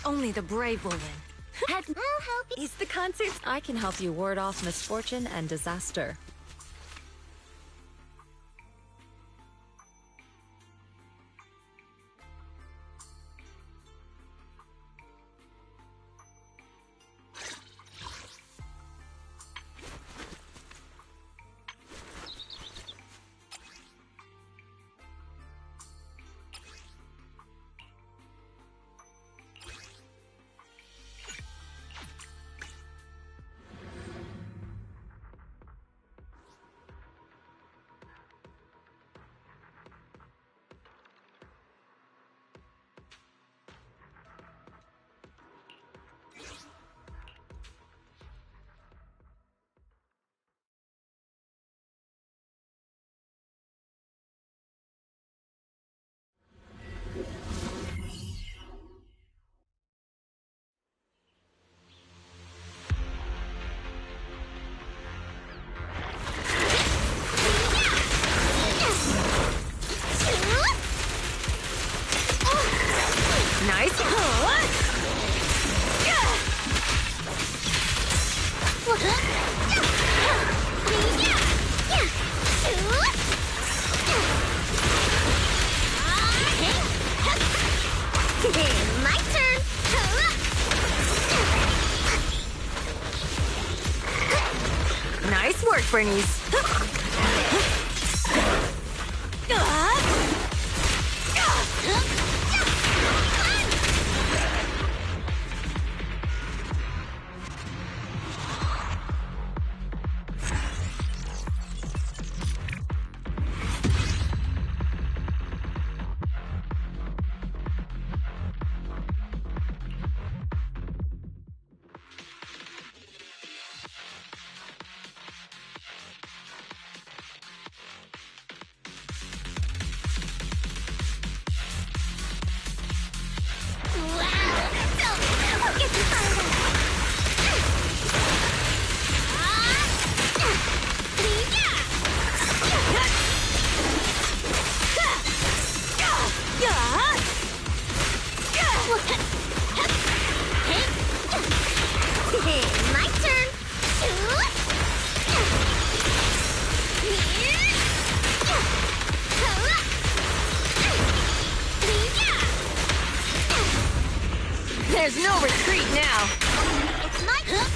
Only the brave will win. I'll help you. Is the concert? I can help you ward off misfortune and disaster. My turn. Nice work, Bernice. My turn. There's no retreat now. It's my turn.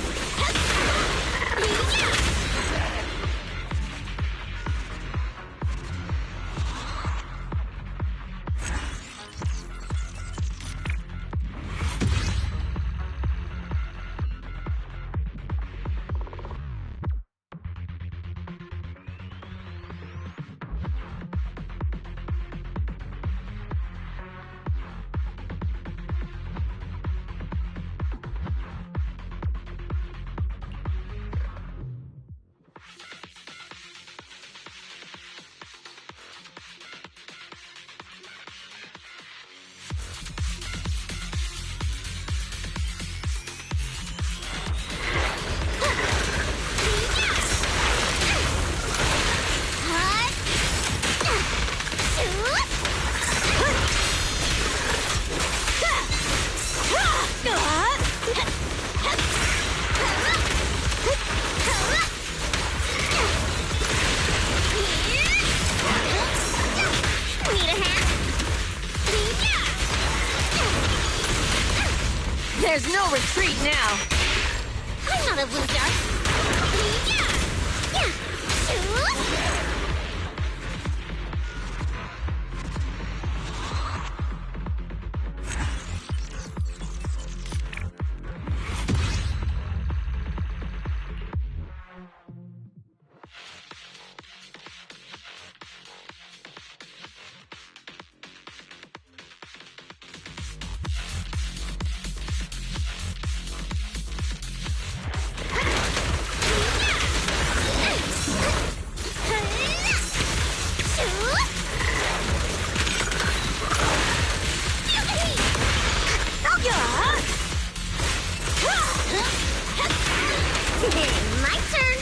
There's no retreat now. I'm not a loser. My turn.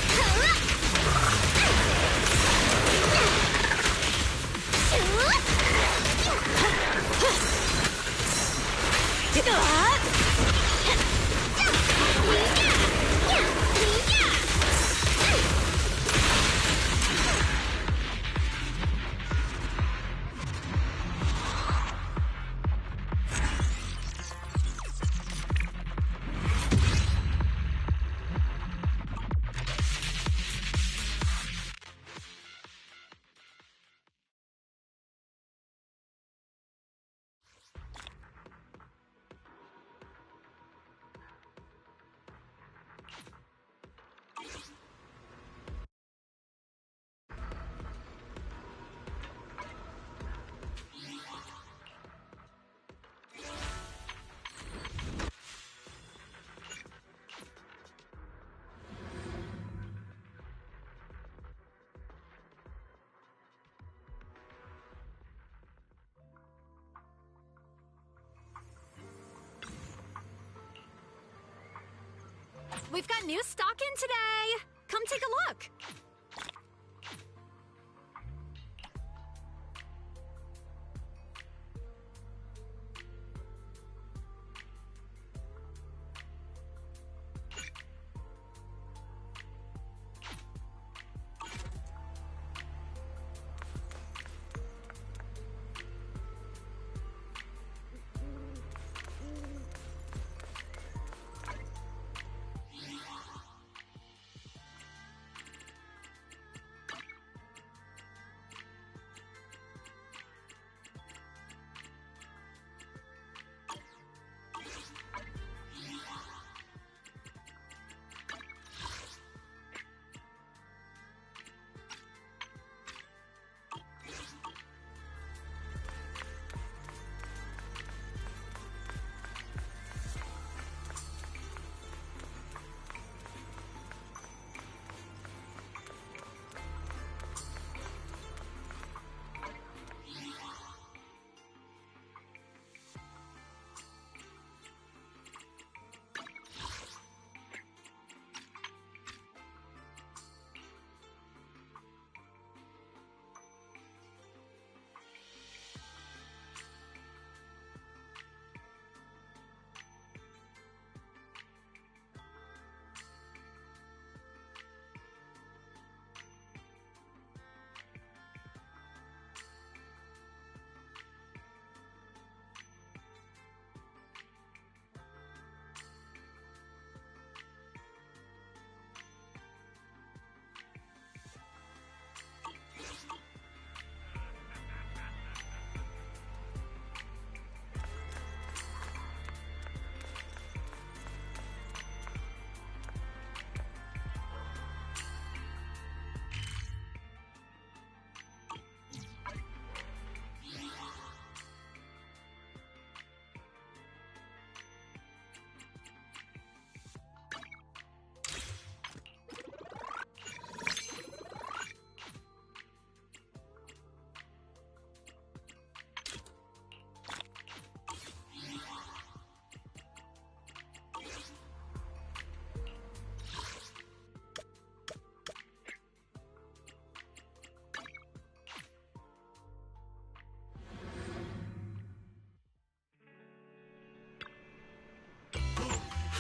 We've got new stock in today! Come take a look!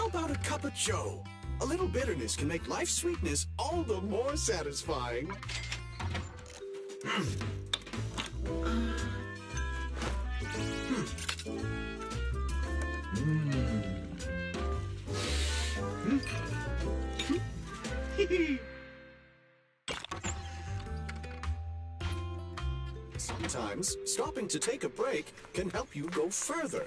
How about a cup of joe? A little bitterness can make life's sweetness all the more satisfying. Sometimes, stopping to take a break can help you go further.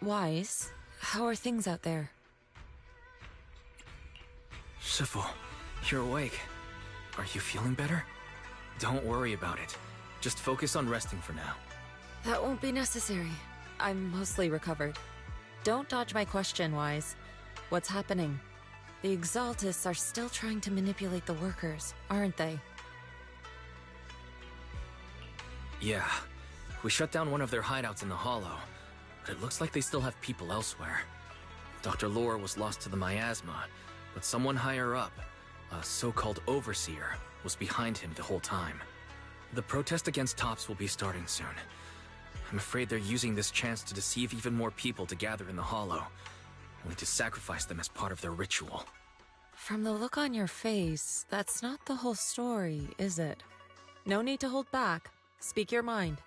Wise, How are things out there? Shifu, you're awake. Are you feeling better? Don't worry about it. Just focus on resting for now. That won't be necessary. I'm mostly recovered. Don't dodge my question, Wise. What's happening? The Exaltists are still trying to manipulate the workers, aren't they? Yeah. We shut down one of their hideouts in the Hollow, but it looks like they still have people elsewhere. Dr. Lore was lost to the miasma, but someone higher up, a so-called overseer, was behind him the whole time. The protest against Tops will be starting soon. I'm afraid they're using this chance to deceive even more people to gather in the Hollow, only to sacrifice them as part of their ritual. From the look on your face, that's not the whole story, is it? No need to hold back. Speak your mind.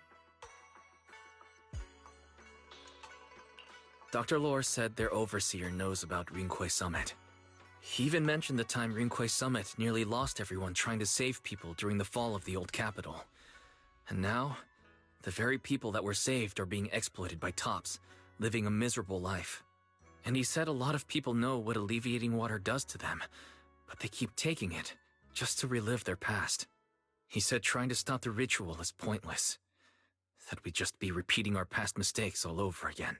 Dr. Lore said their overseer knows about Rinkway Summit. He even mentioned the time Rinkway Summit nearly lost everyone trying to save people during the fall of the old capital. And now, the very people that were saved are being exploited by Tops, living a miserable life. And he said a lot of people know what alleviating water does to them, but they keep taking it just to relive their past. He said trying to stop the ritual is pointless, that we'd just be repeating our past mistakes all over again.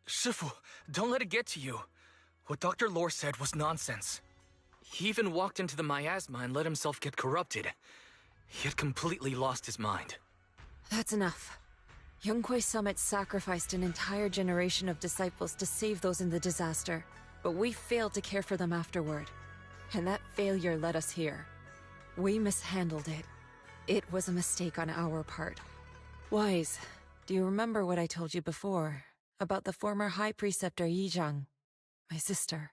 Shifu, don't let it get to you. What Dr. Lore said was nonsense. He even walked into the miasma and let himself get corrupted. He had completely lost his mind. That's enough. Rinkway Summit sacrificed an entire generation of disciples to save those in the disaster, but we failed to care for them afterward. And that failure led us here. We mishandled it. It was a mistake on our part. Wise, do you remember what I told you before about the former High Preceptor Yizhang, my sister?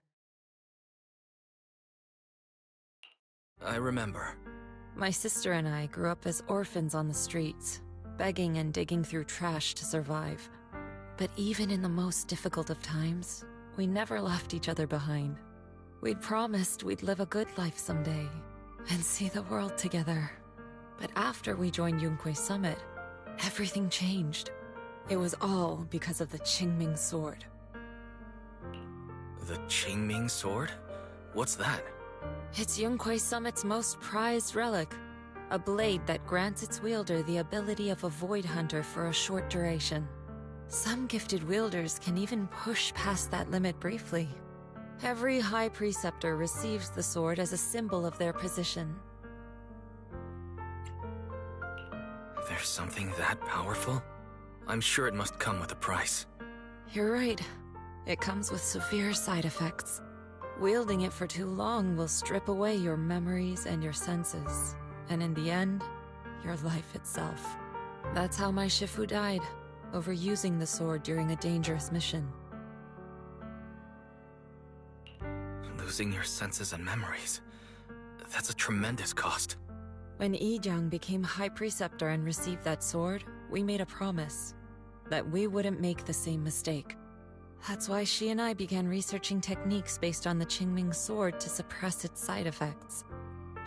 I remember. My sister and I grew up as orphans on the streets, begging and digging through trash to survive. But even in the most difficult of times, we never left each other behind. We'd promised we'd live a good life someday, and see the world together. But after we joined Rinkway Summit, everything changed. It was all because of the Qingming sword. The Qingming sword? What's that? It's Rinkway Summit's most prized relic. A blade that grants its wielder the ability of a void hunter for a short duration. Some gifted wielders can even push past that limit briefly. Every High Preceptor receives the sword as a symbol of their position. There's something that powerful? I'm sure it must come with a price. You're right. It comes with severe side effects. Wielding it for too long will strip away your memories and your senses. And in the end, your life itself. That's how my Shifu died, overusing the sword during a dangerous mission. Losing your senses and memories. That's a tremendous cost. When Yizhang became High Preceptor and received that sword, we made a promise that we wouldn't make the same mistake. That's why she and I began researching techniques based on the Qingming sword to suppress its side effects.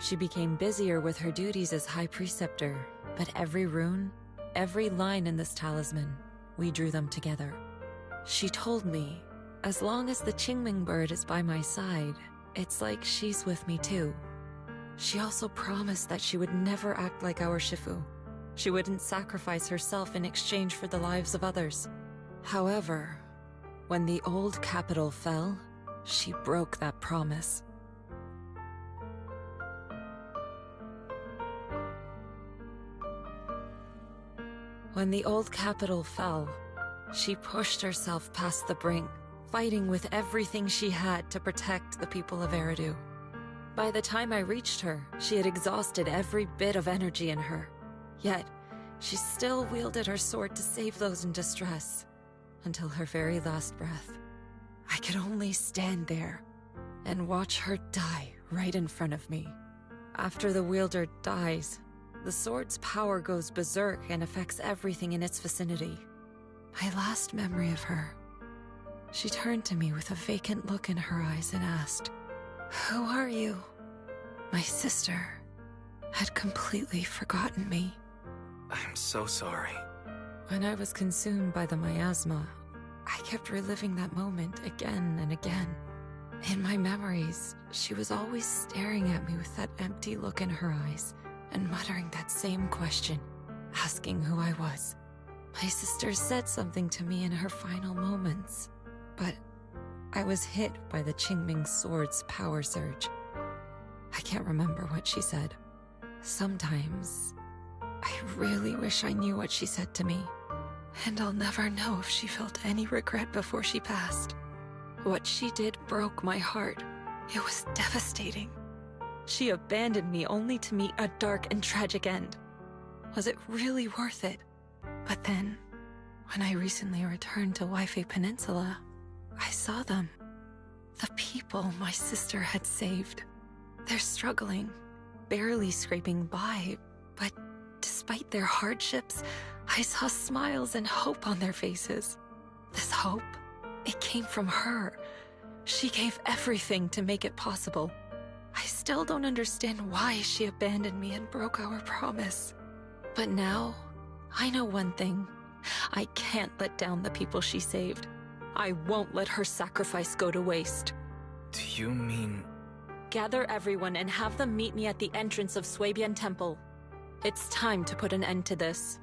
She became busier with her duties as High Preceptor, but every rune, every line in this talisman, we drew them together. She told me, as long as the Qingming bird is by my side, it's like she's with me too. She also promised that she would never act like our Shifu. She wouldn't sacrifice herself in exchange for the lives of others. However, when the old capital fell, she broke that promise. When the old capital fell, she pushed herself past the brink, fighting with everything she had to protect the people of Eridu. By the time I reached her, she had exhausted every bit of energy in her. Yet, she still wielded her sword to save those in distress, until her very last breath. I could only stand there and watch her die right in front of me. After the wielder dies, the sword's power goes berserk and affects everything in its vicinity. My last memory of her, she turned to me with a vacant look in her eyes and asked, "Who are you?" My sister. had completely forgotten me. I'm so sorry. When I was consumed by the miasma, I kept reliving that moment again and again. In my memories, she was always staring at me with that empty look in her eyes and muttering that same question, asking who I was. My sister said something to me in her final moments, but I was hit by the Qingming sword's power surge. I can't remember what she said. Sometimes, I really wish I knew what she said to me, and I'll never know if she felt any regret before she passed. What she did broke my heart. It was devastating. She abandoned me only to meet a dark and tragic end. Was it really worth it? But then, when I recently returned to Wife Peninsula, I saw them. The people my sister had saved. They're struggling, barely scraping by, but despite their hardships, I saw smiles and hope on their faces. This hope, it came from her. She gave everything to make it possible. I still don't understand why she abandoned me and broke our promise. But now, I know one thing. I can't let down the people she saved. I won't let her sacrifice go to waste. Do you mean... Gather everyone and have them meet me at the entrance of Swabian Temple. It's time to put an end to this.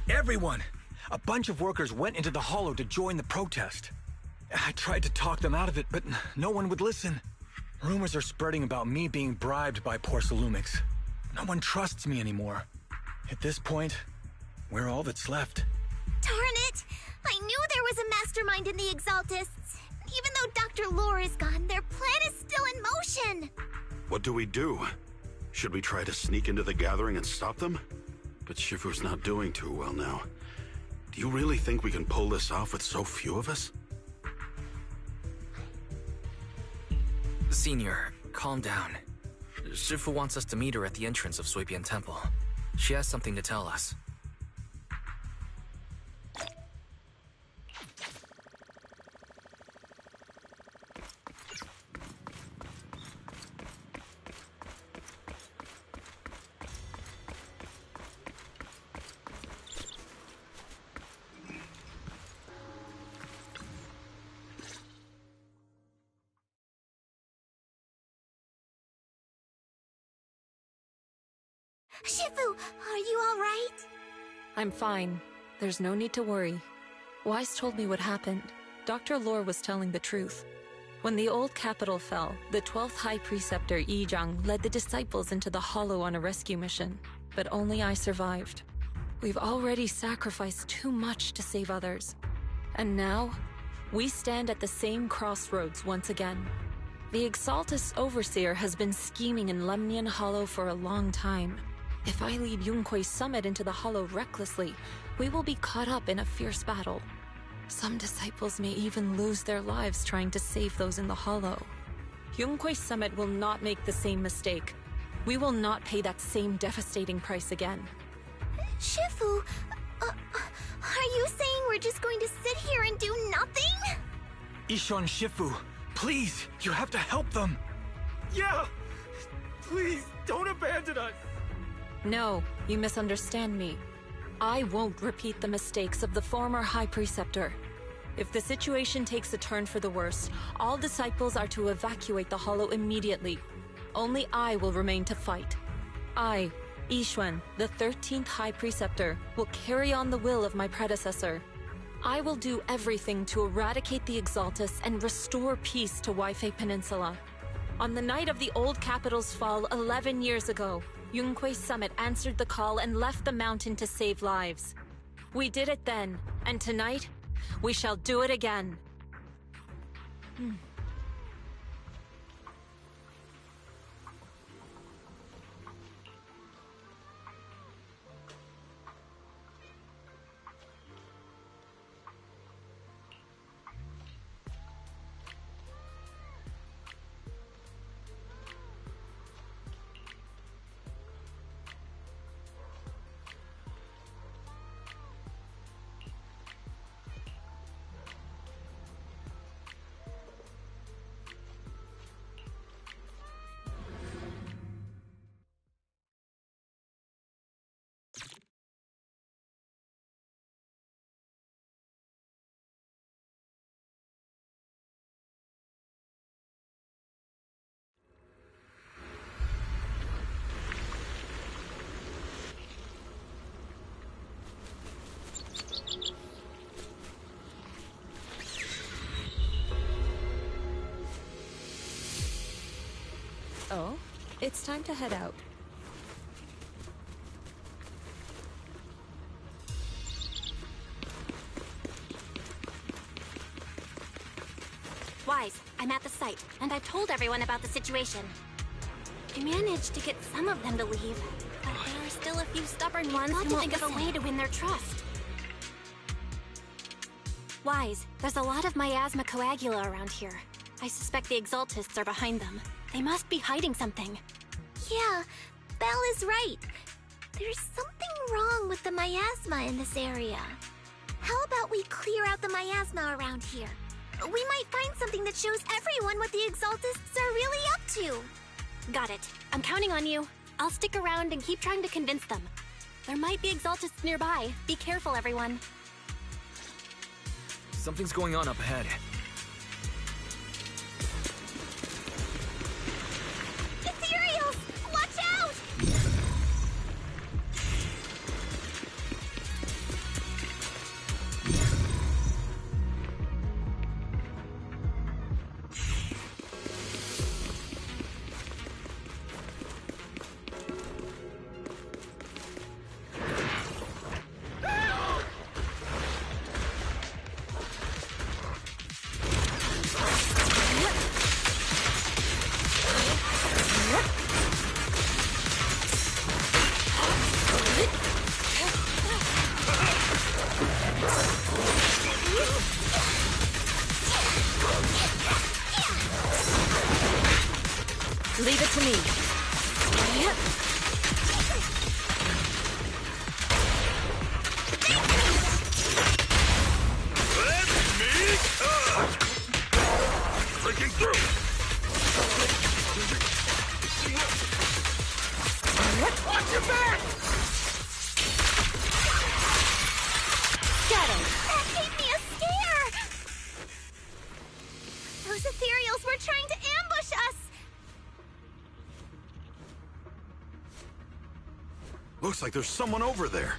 Everyone! A bunch of workers went into the hollow to join the protest. I tried to talk them out of it, but no one would listen. Rumors are spreading about me being bribed by Porcelumix. No one trusts me anymore. At this point, we're all that's left. Darn it! I knew there was a mastermind in the Exaltists. Even though Dr. Lore is gone, their plan is still in motion. What do we do? Should we try to sneak into the gathering and stop them? But Shifu's not doing too well now. Do you really think we can pull this off with so few of us? Senior, calm down. Shifu wants us to meet her at the entrance of Swabian Temple. She has something to tell us. Shifu, are you all right? I'm fine. There's no need to worry. Wise told me what happened. Dr. Lore was telling the truth. When the old capital fell, the 12th High Preceptor Yi Zhang led the disciples into the Hollow on a rescue mission, but only I survived. We've already sacrificed too much to save others. And now, we stand at the same crossroads once again. The Exaltus Overseer has been scheming in Lemnian Hollow for a long time. If I lead Yunque's summit into the Hollow recklessly, we will be caught up in a fierce battle. Some disciples may even lose their lives trying to save those in the Hollow. Yunque's summit will not make the same mistake. We will not pay that same devastating price again. Shifu, are you saying we're just going to sit here and do nothing? Ishan Shifu, please, you have to help them. Yeah! Please, don't abandon us! No, you misunderstand me. I won't repeat the mistakes of the former High Preceptor. If the situation takes a turn for the worse, all disciples are to evacuate the Hollow immediately. Only I will remain to fight. I, Yixuan, the 13th High Preceptor, will carry on the will of my predecessor. I will do everything to eradicate the Exaltus and restore peace to Wife Peninsula. On the night of the old capital's fall 11 years ago, Yunque's summit answered the call and left the mountain to save lives. We did it then, and tonight, we shall do it again. Oh, it's time to head out. Wise, I'm at the site, and I've told everyone about the situation. I managed to get some of them to leave, but there are still a few stubborn ones who won't think of a way to win their trust. Wise, there's a lot of miasma coagula around here. I suspect the Exaltists are behind them. They must be hiding something. Yeah, Belle is right. There's something wrong with the miasma in this area. How about we clear out the miasma around here? We might find something that shows everyone what the Exaltists are really up to. Got it. I'm counting on you. I'll stick around and keep trying to convince them. There might be Exaltists nearby. Be careful, everyone. Something's going on up ahead. Ethereals! Watch out! Leave it to me. Breaking through! Watch your back! Get him! That gave me a scare! Those ethereals were trying to ambush us! Looks like there's someone over there.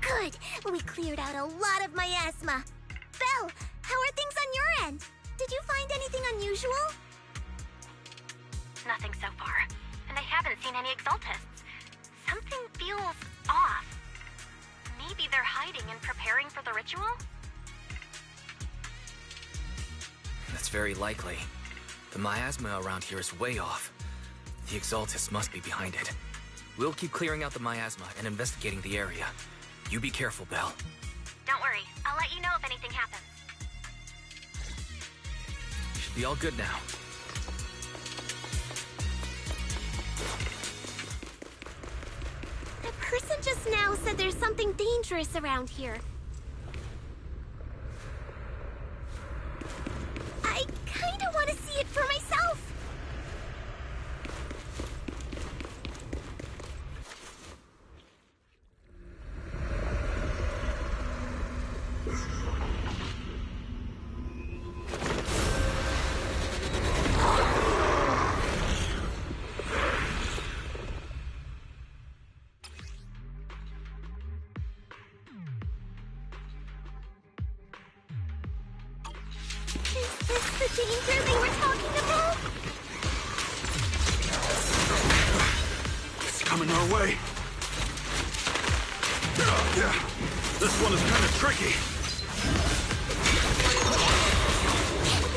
Good! We cleared out a lot of miasma. Belle, how are things on your end? Did you find anything unusual? Nothing so far. And I haven't seen any Exaltists. Something feels off. Maybe they're hiding and preparing for the ritual? That's very likely. The miasma around here is way off. The Exaltus must be behind it. We'll keep clearing out the miasma and investigating the area. You be careful, Belle. Don't worry. I'll let you know if anything happens. Should be all good now. The person just now said there's something dangerous around here. I kinda want to see it for myself. Is this the danger they were talking about? It's coming our way. Yeah, this one is kind of tricky.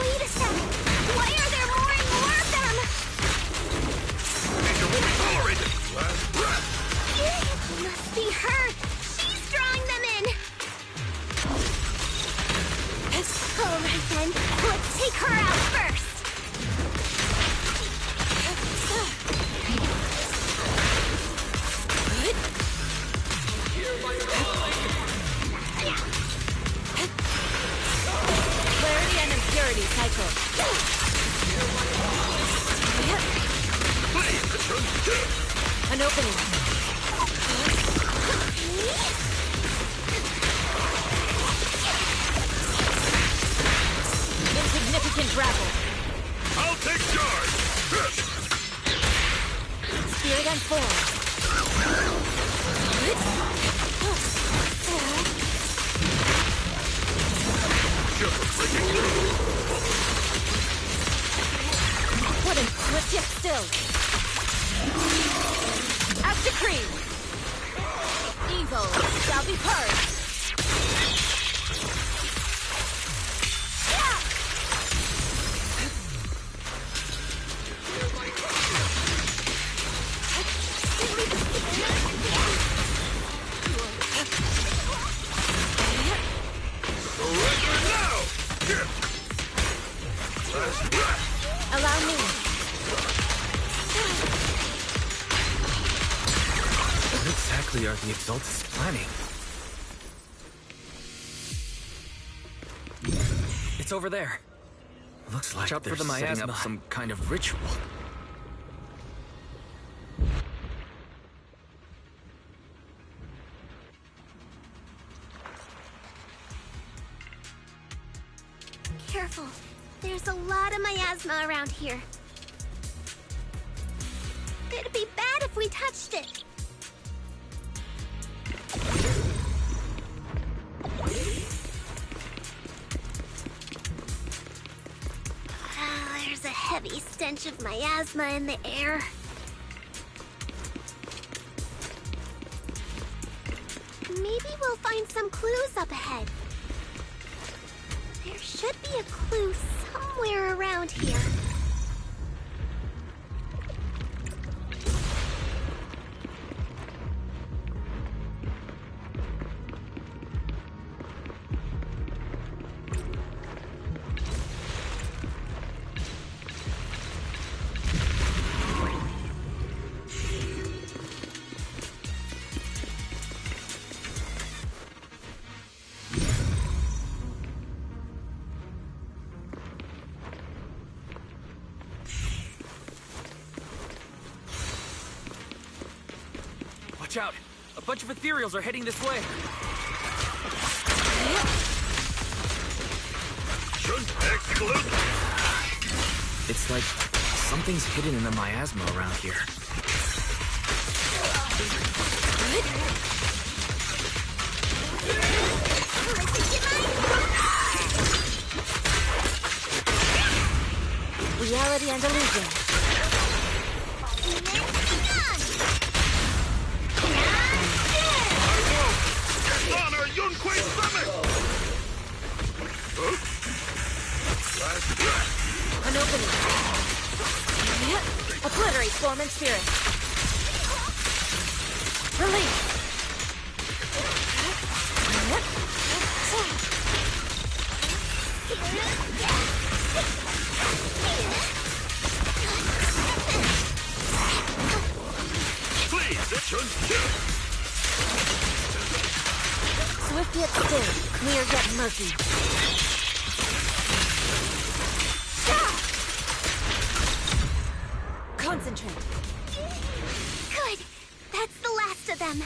Wait a second. Why are there more and more of them? Nature won't be tolerated. It must be her. She's drawing them in. All right then. Let's take her out first. Clarity and impurity cycle. An opening. Insignificant grapple. I'll take charge. Spirit and form. What an swift yet still. As decreed. Evil shall be purged. Allow me. What exactly are the Exaltus planning? It's over there. Looks like they're setting up some kind of ritual. Careful. There's a lot of miasma around here. It'd be bad if we touched it. There's a heavy stench of miasma in the air. Maybe we'll find some clues up ahead. There should be a clue somewhere around here. Watch out! A bunch of ethereals are heading this way. It's like something's hidden in the miasma around here. Reality and illusion. Swift yet still, clear yet murky. Concentrate. Good. That's the last of them.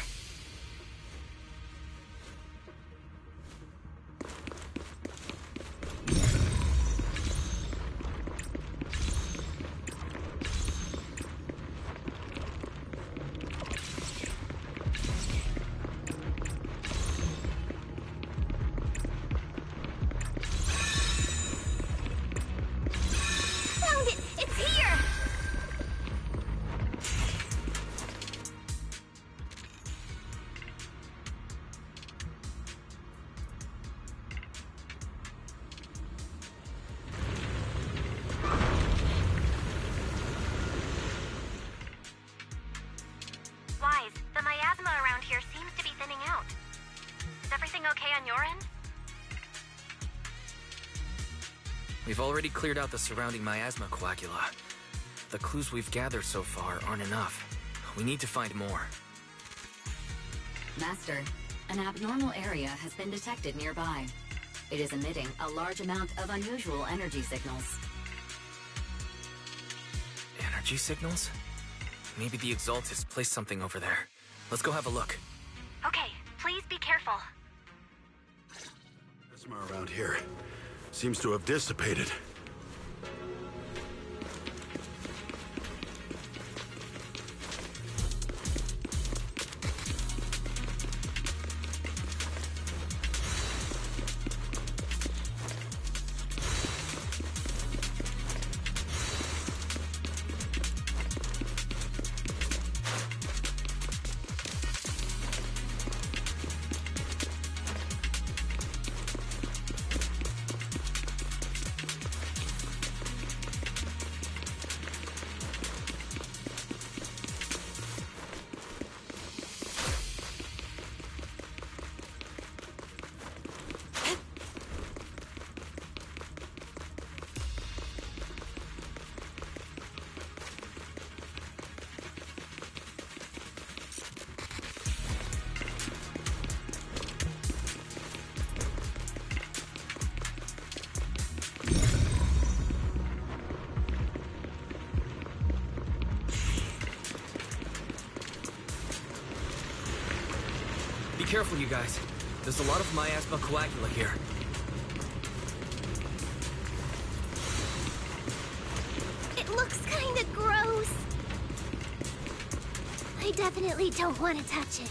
Found it! It's here! Wise, the miasma around here seems to be thinning out. Is everything okay on your end? We've already cleared out the surrounding miasma coagula. The clues we've gathered so far aren't enough. We need to find more. Master, an abnormal area has been detected nearby. It is emitting a large amount of unusual energy signals. Energy signals? Maybe the Exaltist placed something over there. Let's go have a look. Okay, please be careful. Plasma around here seems to have dissipated. Be careful, you guys. There's a lot of miasma coagula here. It looks kinda gross. I definitely don't want to touch it.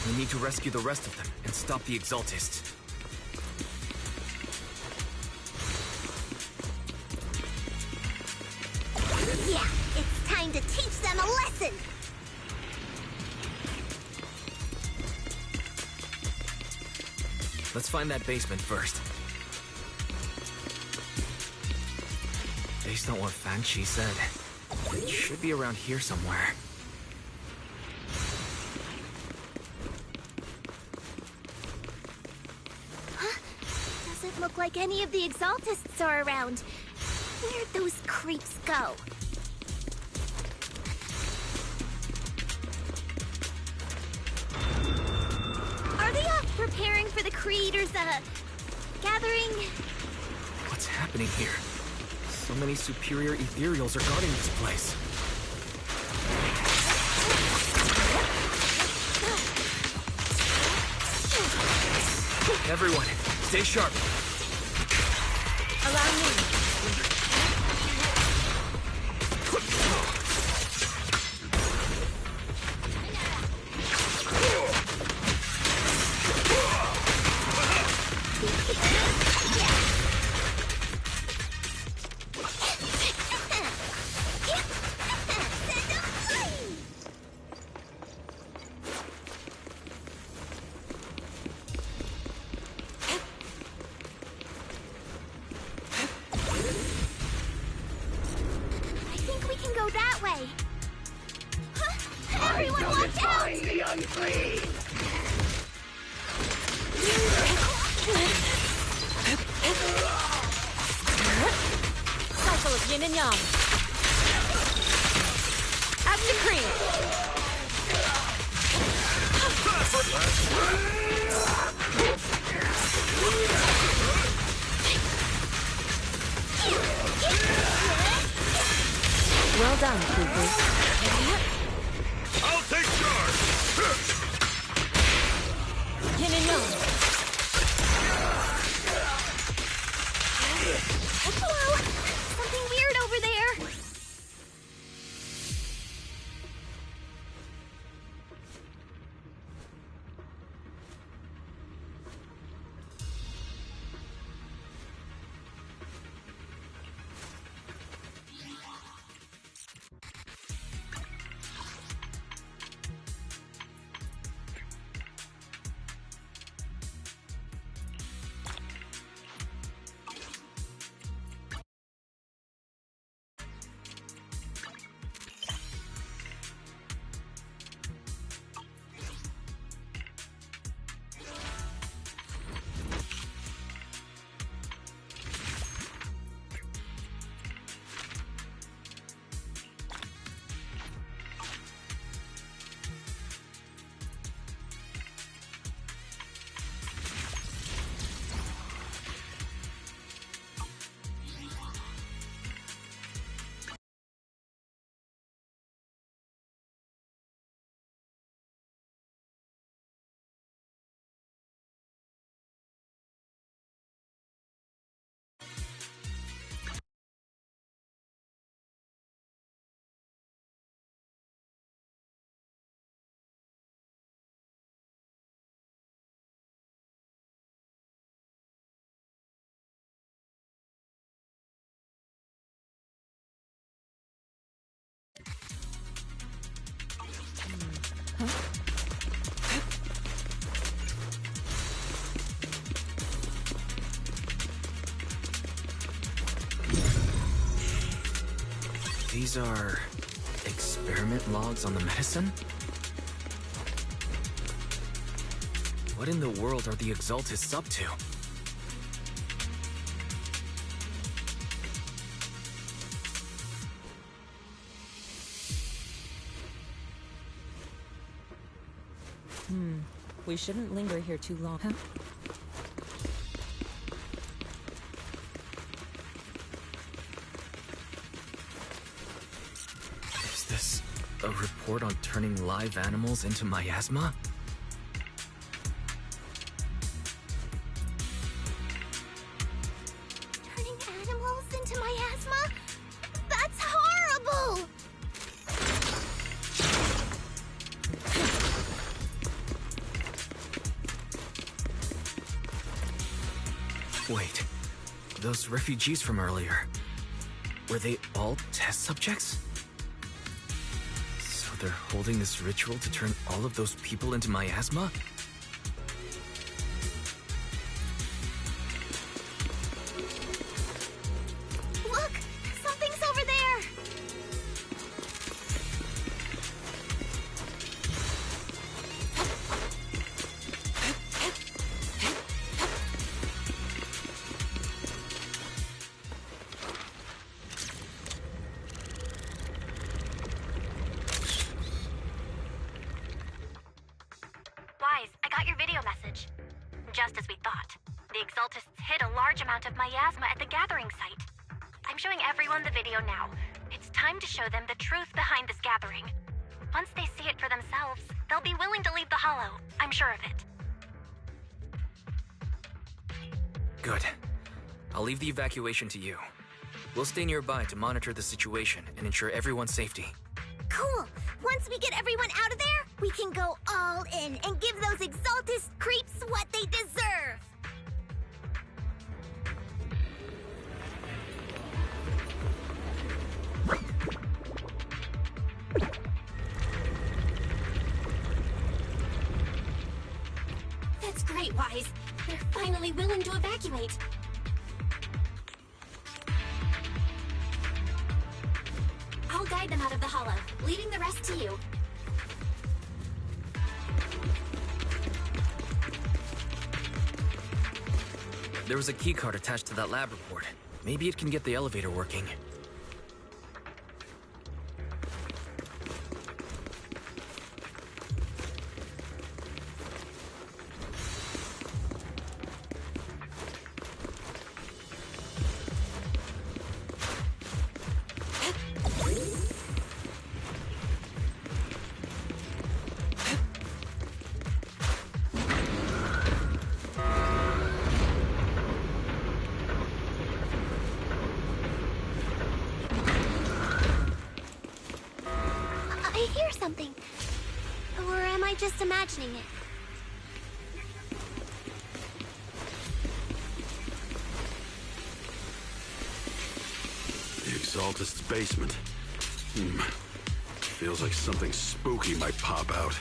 We need to rescue the rest of them and stop the Exaltists. Yeah, it's time to teach them a lesson! Let's find that basement first. Based on what Fan-Chi said, it should be around here somewhere. Huh? Doesn't look like any of the Exaltists are around. Where'd those creeps go? Are they off preparing for the Creator's, gathering? What's happening here? So many superior ethereals are guarding this place. Everyone, stay sharp. Allow me. Cycle of yin and yang. Well done, Cuckoo. I'll take charge! Yin and yang. Whoa! Something weird over there! These are experiment logs on the medicine? What in the world are the Exaltists up to? We shouldn't linger here too long, huh? Is this a report on turning live animals into miasma? Turning animals into miasma? That's horrible! Wait, those refugees from earlier, were they all test subjects? So they're holding this ritual to turn all of those people into miasma? Look! Something's over there! Wise, I got your video message. Just as we thought. The Exaltists hid a large amount of miasma at the gathering site. I'm showing everyone the video now. It's time to show them the truth behind this gathering. Once they see it for themselves, they'll be willing to leave the Hollow. I'm sure of it. Good. I'll leave the evacuation to you. We'll stay nearby to monitor the situation and ensure everyone's safety. Cool! Once we get everyone out of there, we can go all in and give those Exaltist creeps what they deserve! That's great, Wise. They're finally willing to evacuate. I'll guide them out of the Hollow, leaving the rest to you. There was a keycard attached to that lab report. Maybe it can get the elevator working. just imagining it? The Exaltist's basement. Feels like something spooky might pop out.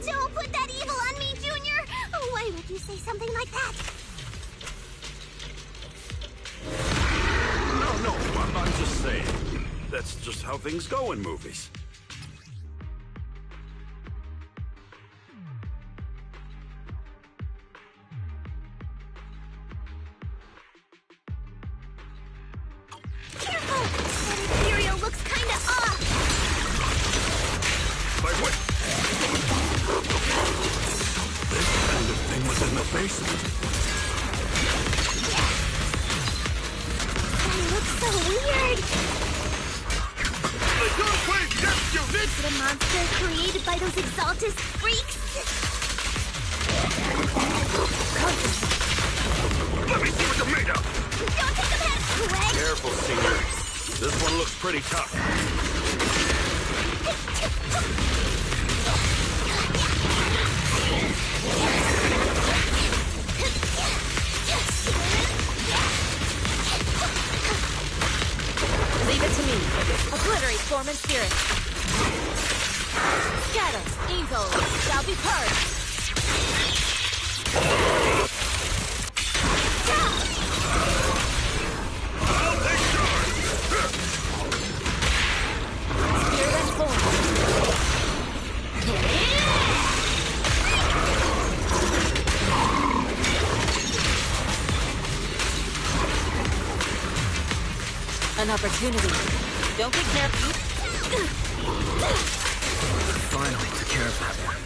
Don't put that evil on me, Junior! Why would you say something like that? No, I'm just saying. That's just how things go in movies. Careful! That Imperial looks kinda off! But what? This kind of thing was in the basement. That looks so weird! The Darkwave Death Unit! Is it a monster created by those Exaltist freaks? Let me see what you're made of! Don't take a pass, Greg! Careful, Senior. This one looks pretty tough. Leave it to me. Obliterate form and spirit. Scatter, evil, shall be purged. I'll take charge! Spirit and form. An opportunity. Don't get careful. Finally took care of that one.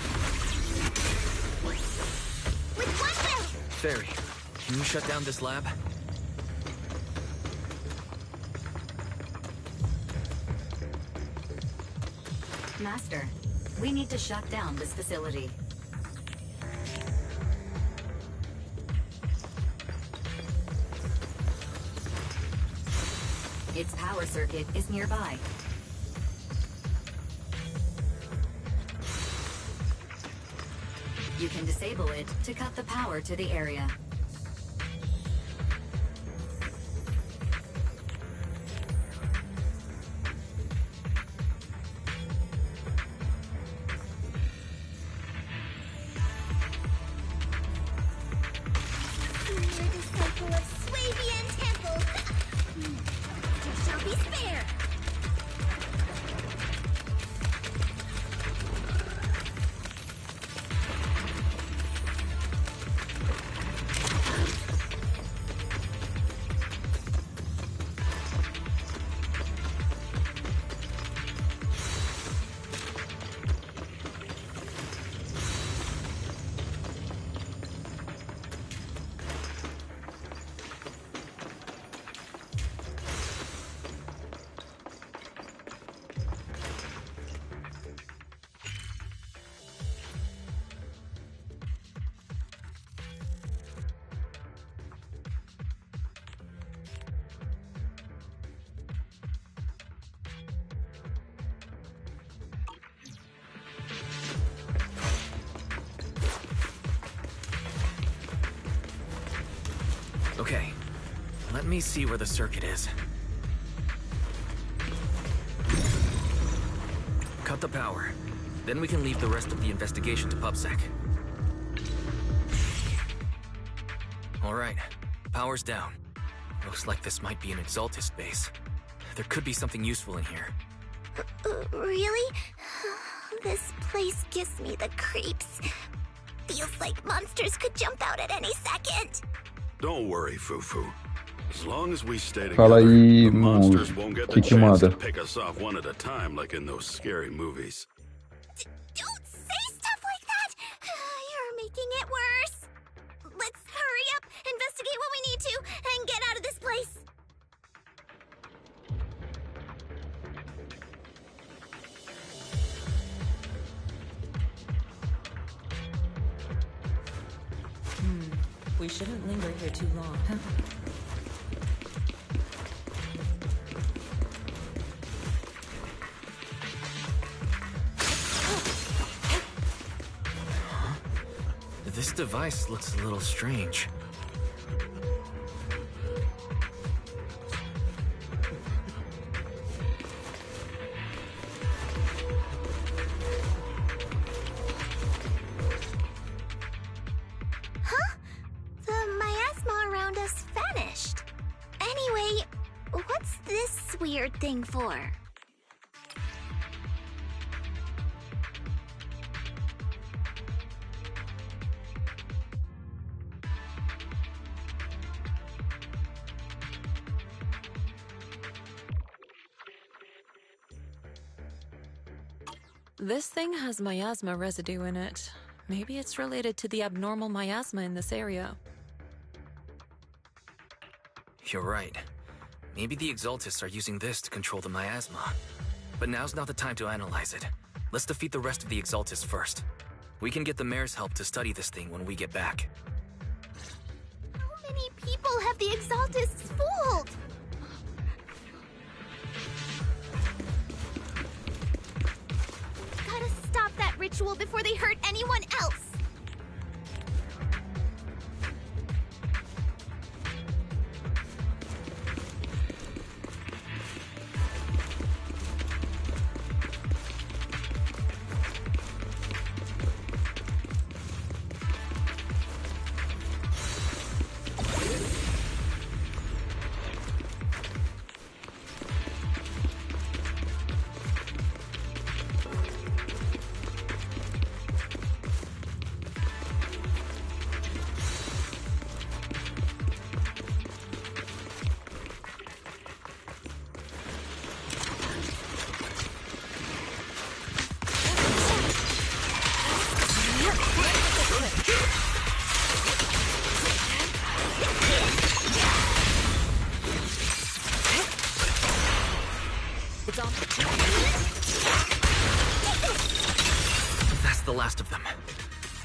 With one will! Fairy, can you shut down this lab? Master, we need to shut down this facility. Its power circuit is nearby. You can disable it to cut the power to the area. You're a disciple of Swabian Temple! You shall be spared! Okay, let me see where the circuit is. Cut the power. Then we can leave the rest of the investigation to PubSec. Alright, power's down. Looks like this might be an Exaltist base. There could be something useful in here. Really? This place gives me the creeps. Feels like monsters could jump out at any second. Don't worry, Fufu. As long as we stay Fala together, aí, the monsters won't get the que chance to manda? pick us off one at a time like in those scary movies. Don't say stuff like that! You're making it worse. Let's hurry up, investigate what we need to, and get out of this place. We shouldn't linger here too long. device looks a little strange. Huh? The miasma around us vanished. Anyway, what's this weird thing for? This thing has miasma residue in it. Maybe it's related to the abnormal miasma in this area. You're right. Maybe the Exaltists are using this to control the miasma. But now's not the time to analyze it. Let's defeat the rest of the Exaltists first. We can get the mayor's help to study this thing when we get back. How many people have the Exaltists fooled? Gotta stop that ritual before they hurt anyone else. That's the last of them.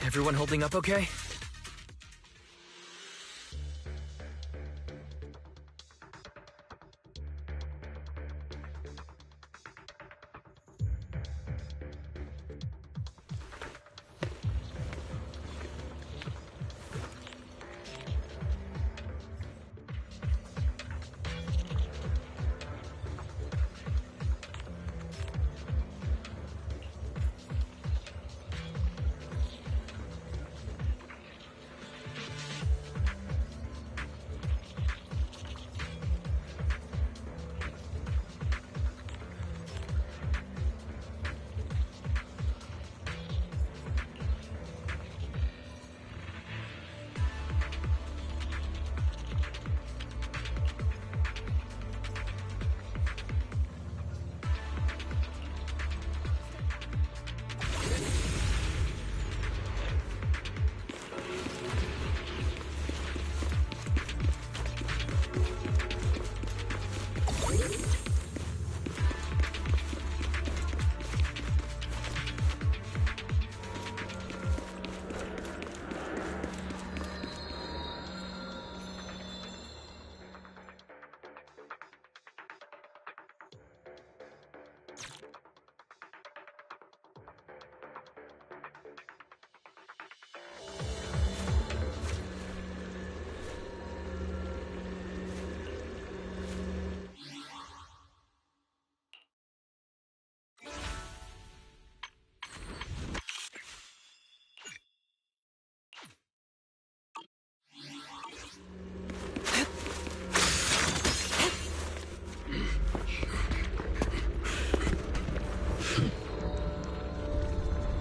Everyone holding up okay?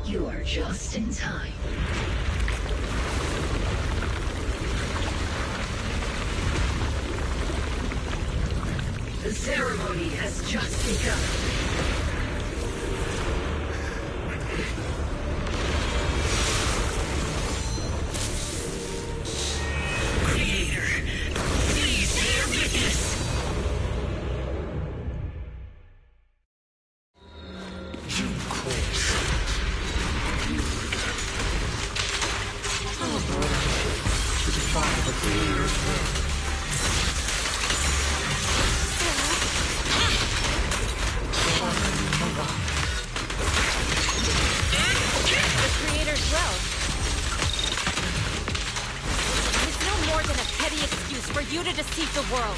You are just in time. The ceremony has just begun. chance for you to deceive the world.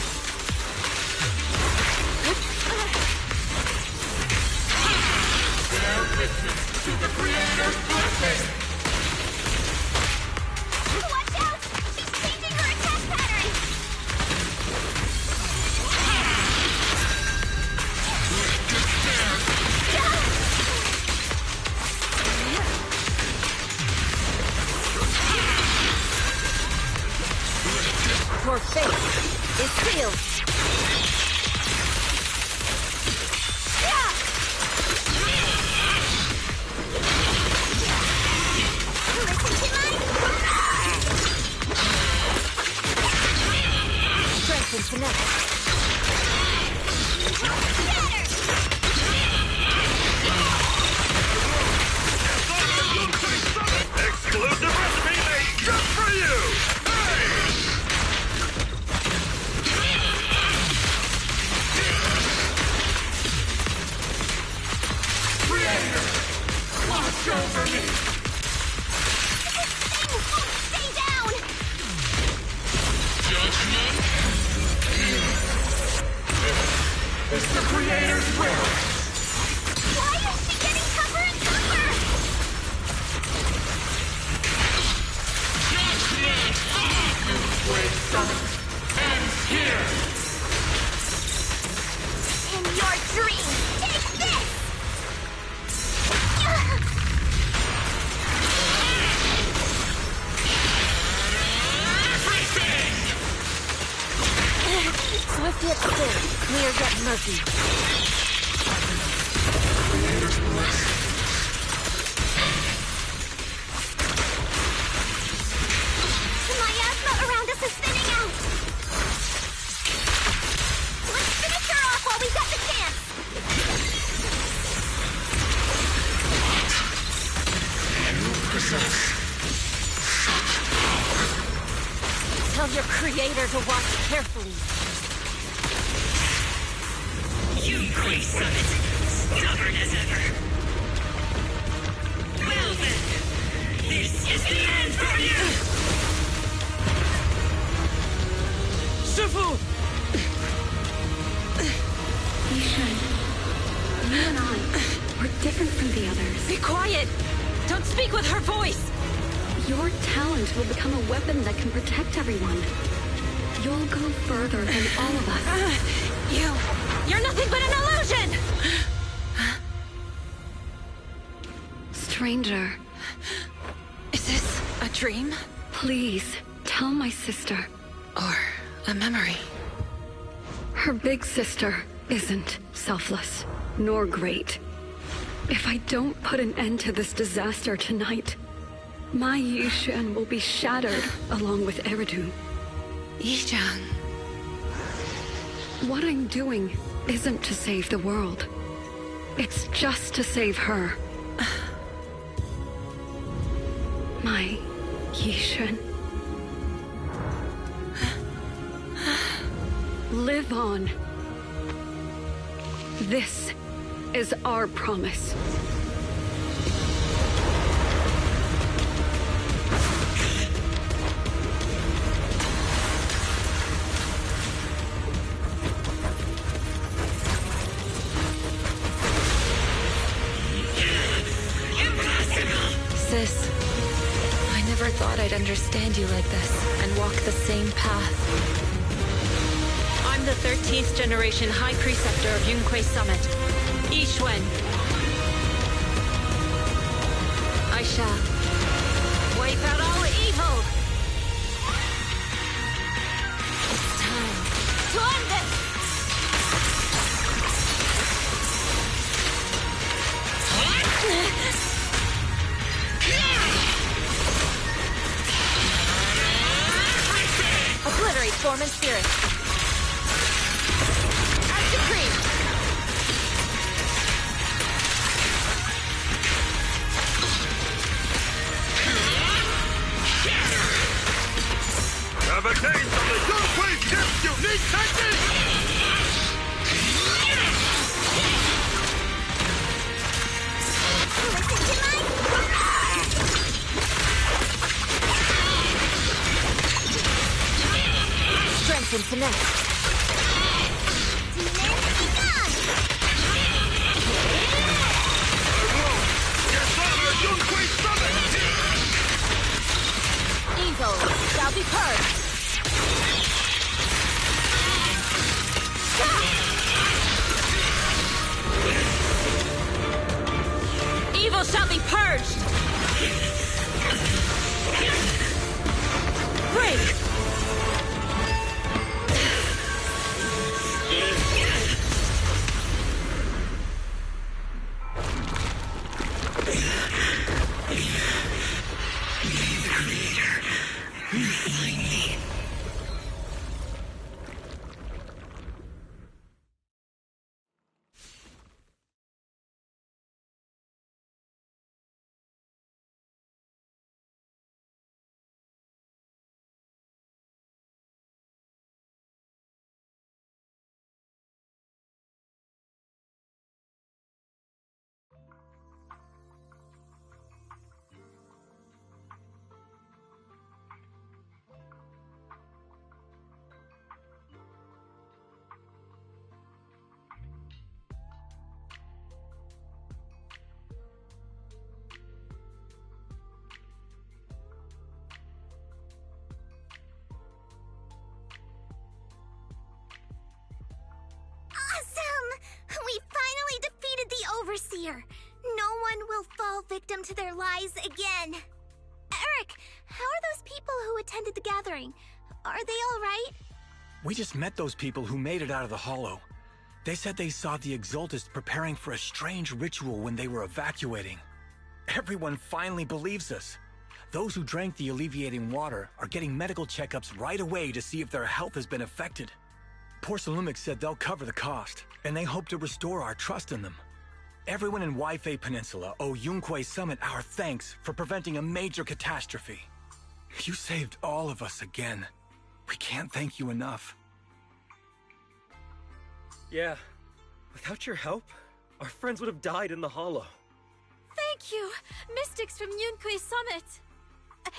Bear witness to the Creator's blessing! Watch out! She's changing her attack pattern! Your fate is sealed. Strength and finesse. Exclusive recipe made just for you! Creator! Watch over me! Stay down! Judgment? It's the Creator's will! Why is she getting tougher and tougher? Judgment! Great summit ends here! In your dream, take this! Swift yet still, clear yet murky. Creator's blessing. The miasma around us is thinning out! Let's finish her off while we've got the chance! You possess such power. Tell your creator to watch carefully. Yunquay Summit, stubborn as ever. Well then, this is the end for you! Shifu! Yishen, you and I, we're different from the others. Be quiet! Don't speak with her voice! Your talent will become a weapon that can protect everyone. You'll go further than all of us. You're nothing but an illusion! Stranger, Is this a dream? please, tell my sister. Or a memory? Her big sister isn't selfless, nor great. If I don't put an end to this disaster tonight, my Yishen will be shattered along with Eridu. Yijang. What I'm doing isn't to save the world. It's just to save her. My Yishen. Live on. This is our promise. Sis, I never thought I'd understand you like this and walk the same path. I'm the 13th generation High Preceptor of Yunquay Summit, Yixuan. I shall wipe out all evil. It's time to end this! Obliterate form and spirit. As decreed. Have a taste of the Yunquay Gifts unique technique! strength and finesse. Evil shall be purged. Evil shall be purged. Break. We finally defeated the Overseer! No one will fall victim to their lies again! Eric, how are those people who attended the gathering? Are they alright? We just met those people who made it out of the hollow. They said they saw the Exaltists preparing for a strange ritual when they were evacuating. Everyone finally believes us. Those who drank the alleviating water are getting medical checkups right away to see if their health has been affected. Porcelumix said they'll cover the cost, and they hope to restore our trust in them. Everyone in Waifei Peninsula owe Yunquei Summit our thanks for preventing a major catastrophe. You saved all of us again. We can't thank you enough. Yeah, without your help, our friends would have died in the hollow. Thank you, Mystics from Yunquei Summit.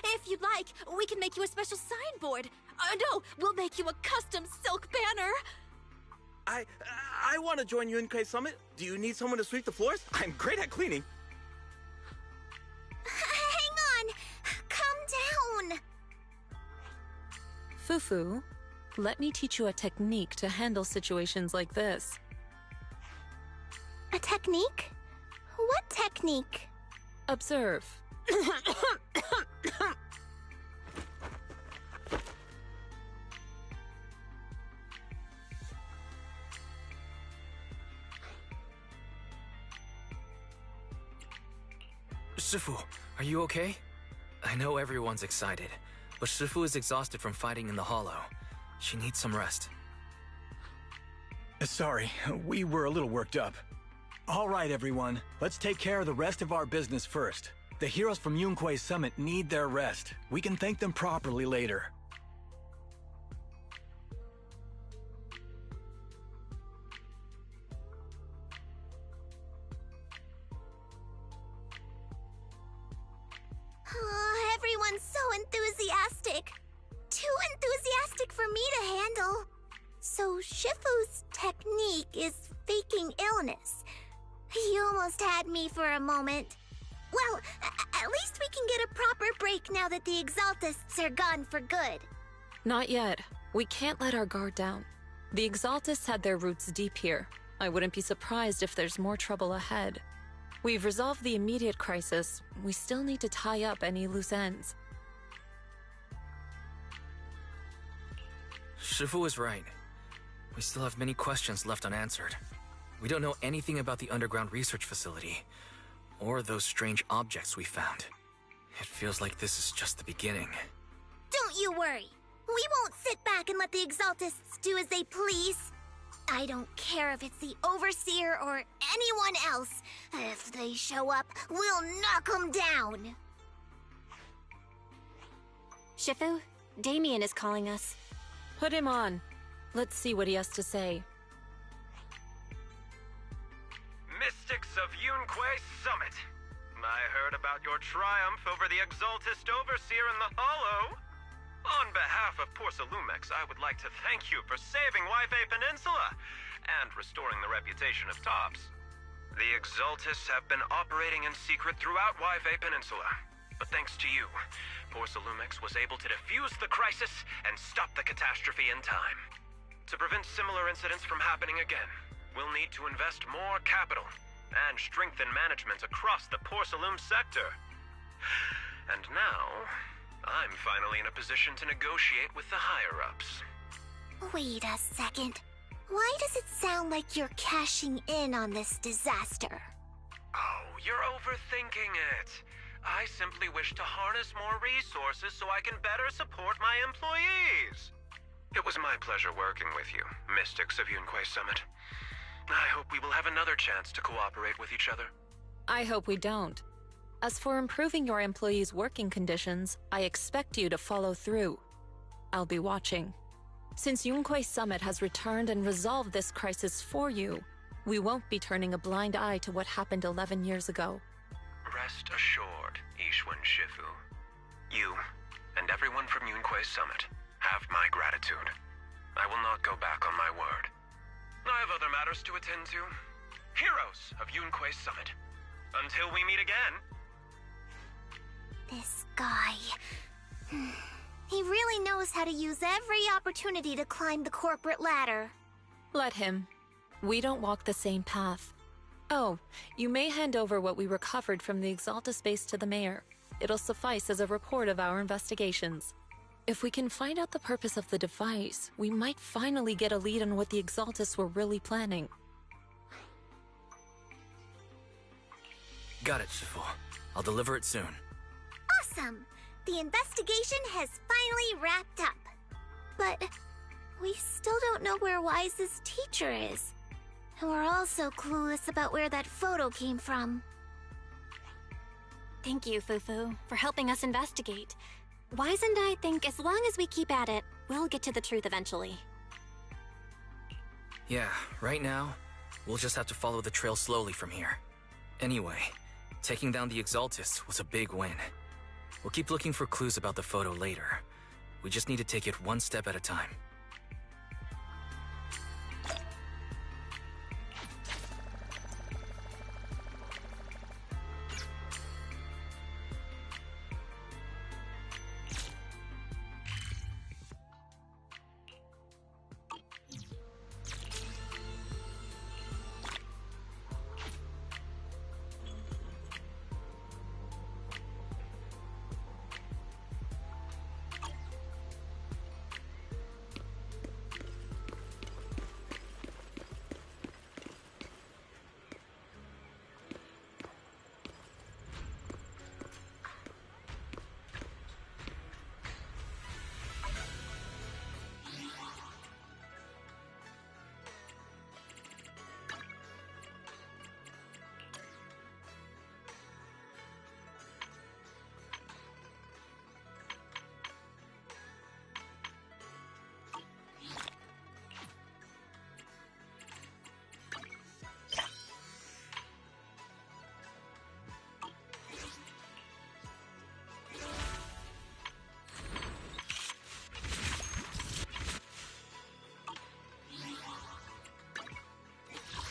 If you'd like, we can make you a special signboard. No, we'll make you a custom silk banner. I want to join Yunquei Summit. Do you need someone to sweep the floors? I'm great at cleaning. Hang on! Calm down! Fufu, let me teach you a technique to handle situations like this. A technique? What technique? Observe. Shifu, are you okay? I know everyone's excited, but Shifu is exhausted from fighting in the hollow. She needs some rest. Sorry, we were a little worked up. All right, everyone. Let's take care of the rest of our business first. The heroes from Yunquei Summit need their rest. We can thank them properly later. Oh, everyone's so enthusiastic. Too enthusiastic for me to handle. So Shifu's technique is faking illness. You almost had me for a moment. Well, at least we can get a proper break now that the Exaltists are gone for good. Not yet. We can't let our guard down. The Exaltists had their roots deep here. I wouldn't be surprised if there's more trouble ahead. We've resolved the immediate crisis. We still need to tie up any loose ends. Shifu is right. We still have many questions left unanswered. We don't know anything about the underground research facility, or those strange objects we found. It feels like this is just the beginning. Don't you worry. We won't sit back and let the Exaltists do as they please. I don't care if it's the Overseer or anyone else. If they show up, we'll knock them down. Shifu, Damien is calling us. Put him on. Let's see what he has to say. Mystics of Yunquei Summit. I heard about your triumph over the Exaltist Overseer in the Hollow. On behalf of Porcelumex, I would like to thank you for saving Wife Peninsula and restoring the reputation of Tops. The Exaltists have been operating in secret throughout Wife Peninsula, but thanks to you, Porcelumex was able to defuse the crisis and stop the catastrophe in time. To prevent similar incidents from happening again, we'll need to invest more capital and strengthen management across the Porcelume sector. And now, I'm finally in a position to negotiate with the higher-ups. Wait a second. Why does it sound like you're cashing in on this disaster? Oh, you're overthinking it. I simply wish to harness more resources so I can better support my employees. It was my pleasure working with you, Mystics of Yunquay Summit. I hope we will have another chance to cooperate with each other. I hope we don't. As for improving your employees' working conditions, I expect you to follow through. I'll be watching. Since Yunquay Summit has returned and resolved this crisis for you, we won't be turning a blind eye to what happened 11 years ago. Rest assured, Ishwan Shifu. You, and everyone from Yunquay Summit, have my gratitude. I will not go back on my word. I have other matters to attend to. Heroes of Yunquay Summit. Until we meet again. This guy... He really knows how to use every opportunity to climb the corporate ladder. Let him. We don't walk the same path. Oh, you may hand over what we recovered from the Exaltus base to the mayor. It'll suffice as a report of our investigations. If we can find out the purpose of the device, we might finally get a lead on what the Exaltus were really planning. Got it, Shifu. I'll deliver it soon. Awesome! The investigation has finally wrapped up. But we still don't know where Wise's teacher is. And we're also clueless about where that photo came from. Thank you, Fufu, for helping us investigate. Wise and I think as long as we keep at it, we'll get to the truth eventually. Yeah, right now, we'll just have to follow the trail slowly from here. Anyway, taking down the Exaltus was a big win. We'll keep looking for clues about the photo later. We just need to take it one step at a time.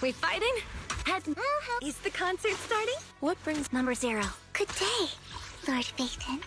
We fighting? Is the concert starting? What brings Number 0? Good day, Lord Phaeton.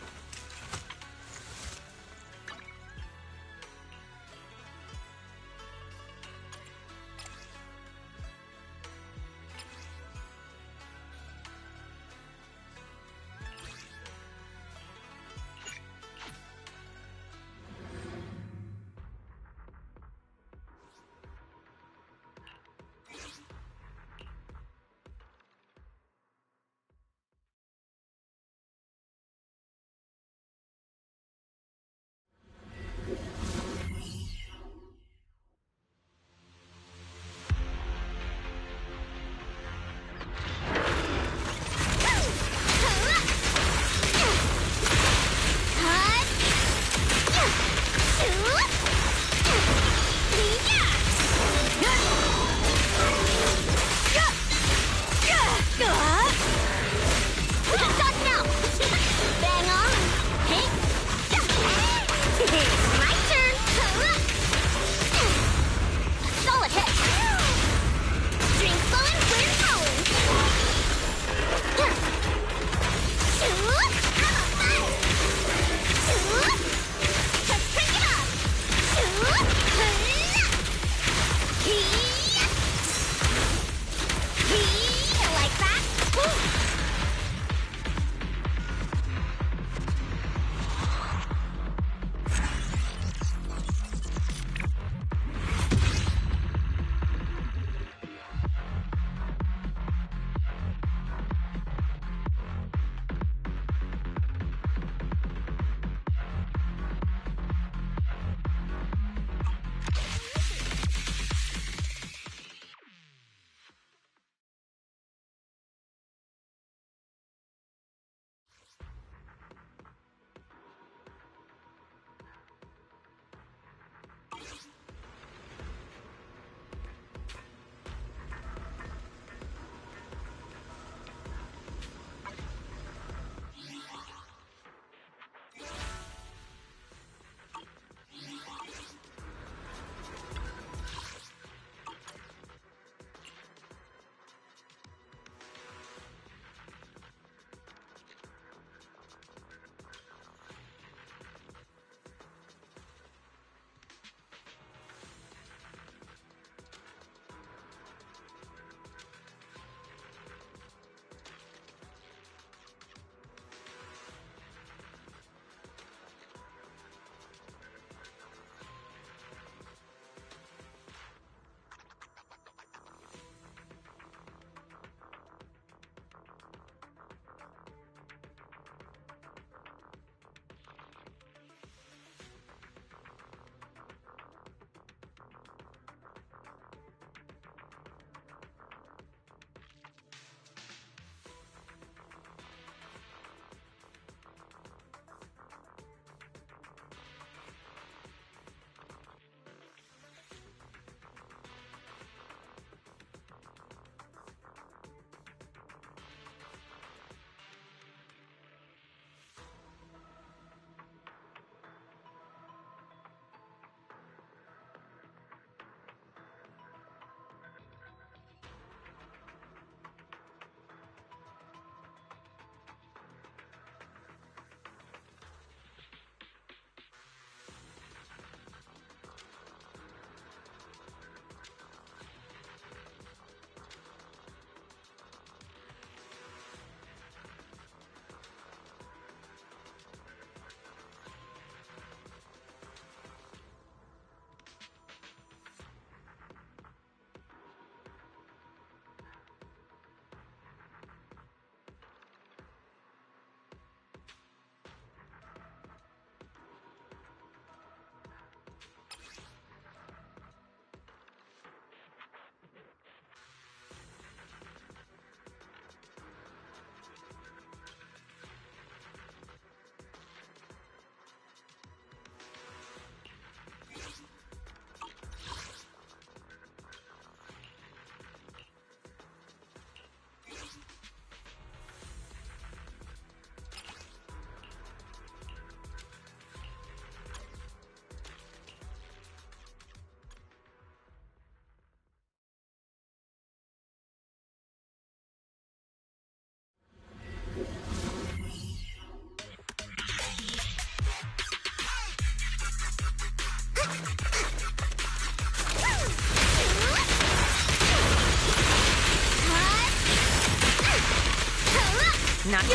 Not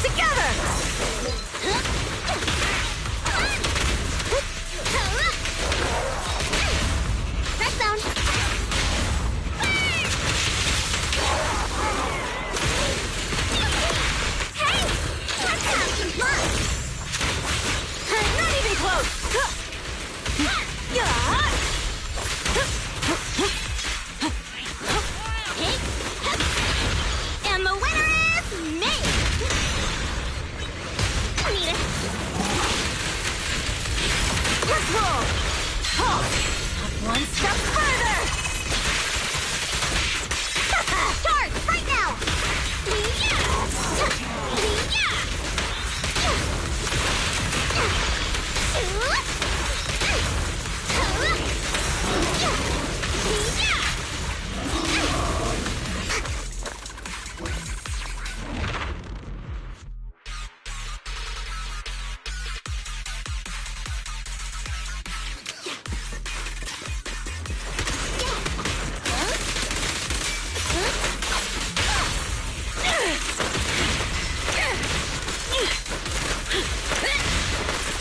Together! Press down. Hey! What's up? Look! Not even close! And the winner is me! Need it. Let's roll! One step further! Charge! Right now!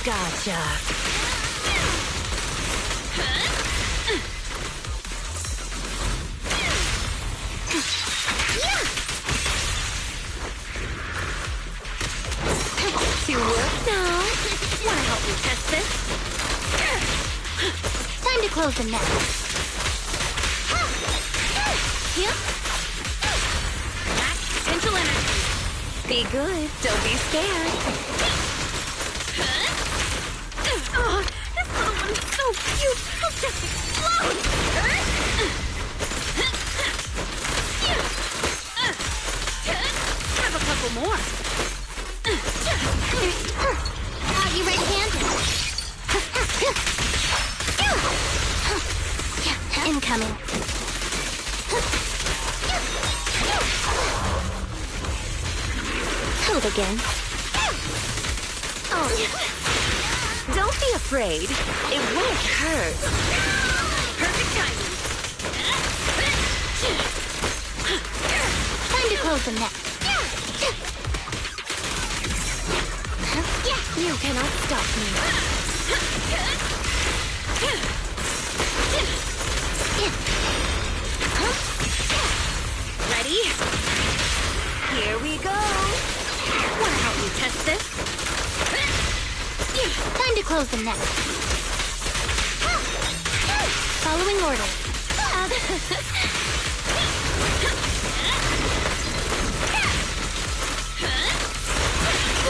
Gotcha. To work now. Wanna help me test this? Time to close the net. Here. Max potential energy. Be good. Don't be scared. Oh, this little one's so cute. He'll just explode. Have a couple more. Are you ready-handed? Incoming. Hold again. Oh, don't be afraid. It won't hurt. Perfect timing. Time to close the net. You cannot stop me. Ready? Here we go. Wanna help me test this? Time to close the net. Following order.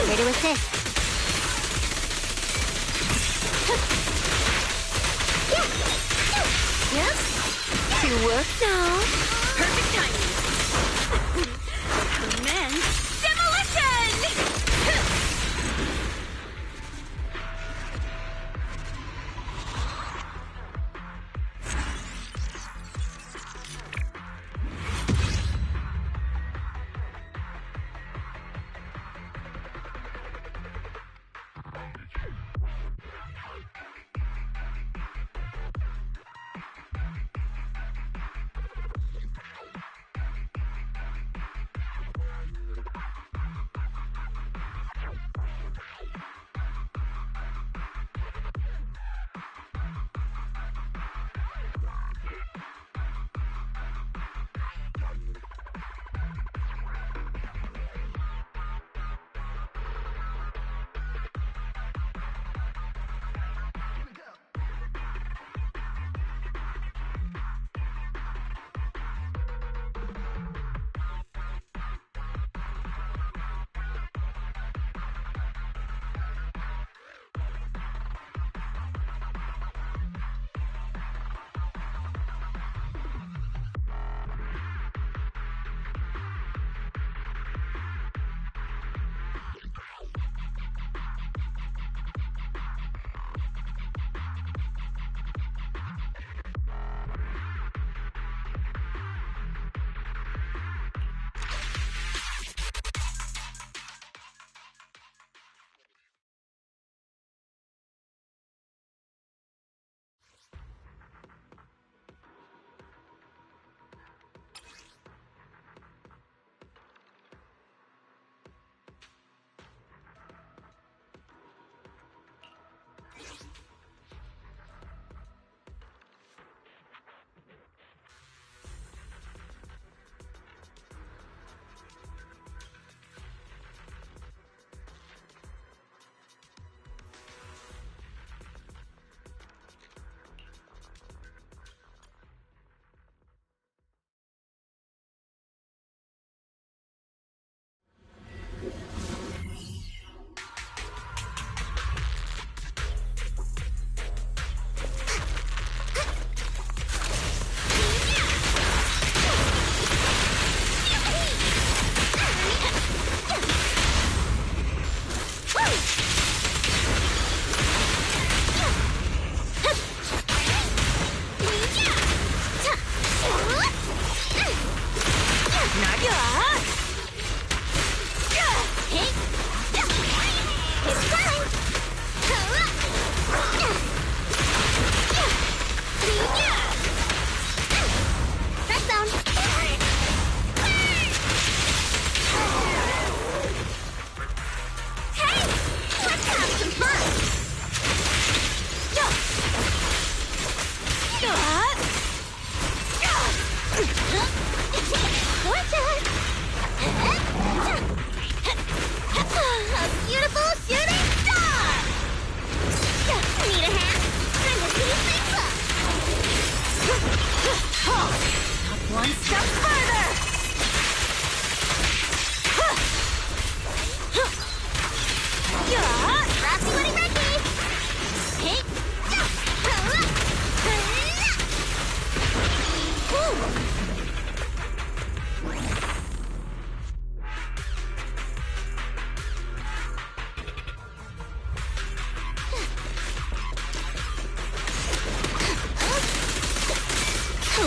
Here to assist. Yep. To work now. Perfect timing. Commence demolition!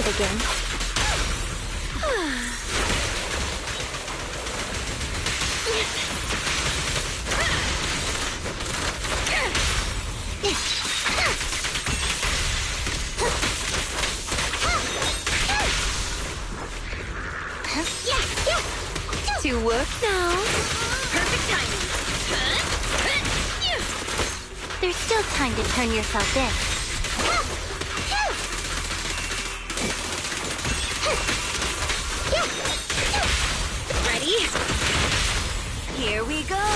I'll begin. To work now. Perfect timing. There's still time to turn yourself in. Ready? Here we go.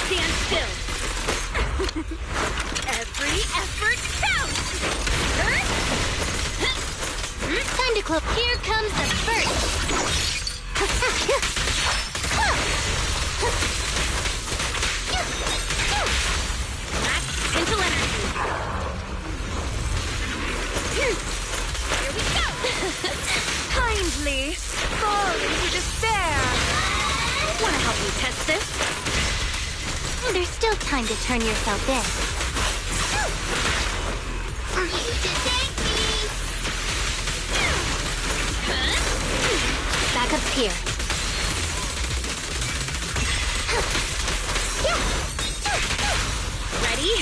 Stand still. Every effort counts. Time to close. Here comes the first. Max potential energy. Here we go. Kindly fall into despair. Wanna help me test this? There's still time to turn yourself in. You should thank me. Back up here. Ready?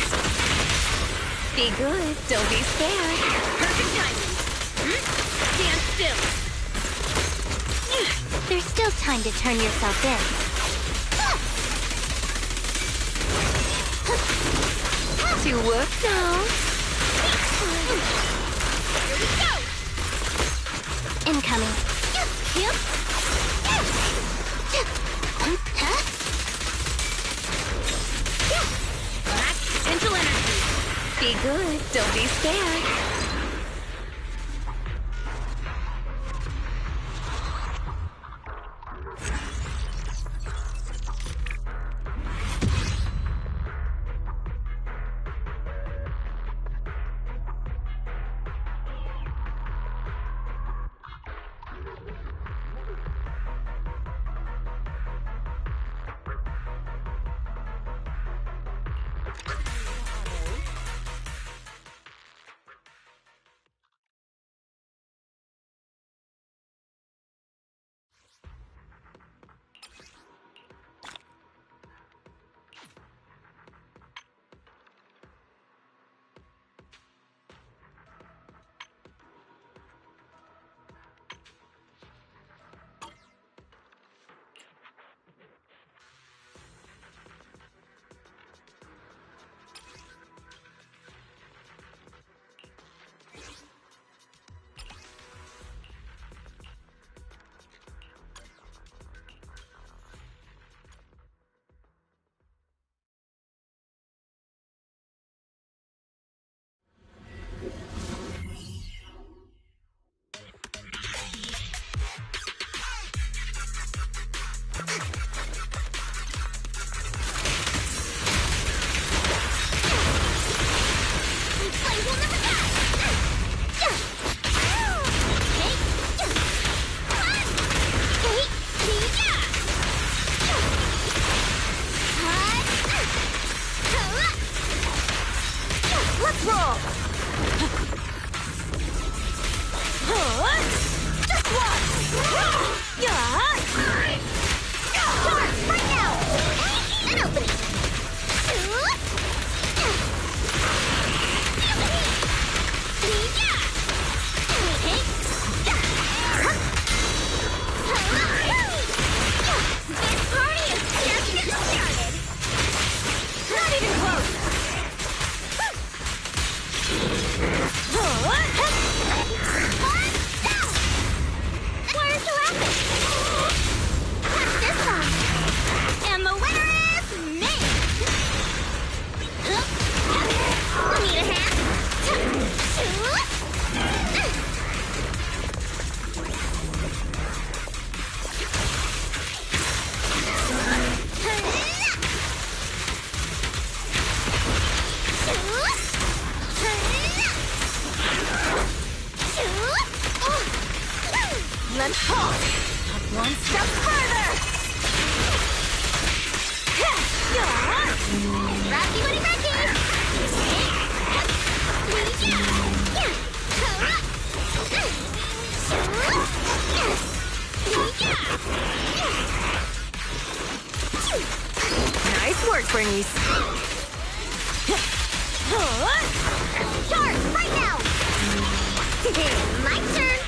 Be good, don't be scared. Perfect timing. Stand still. There's still time to turn yourself in. To work now. Here we go. Incoming. Max potential energy. Be good, don't be scared. Let's talk. One step further. Rocky, woody, rocky. Work, Bernice. Charge, right now! My turn!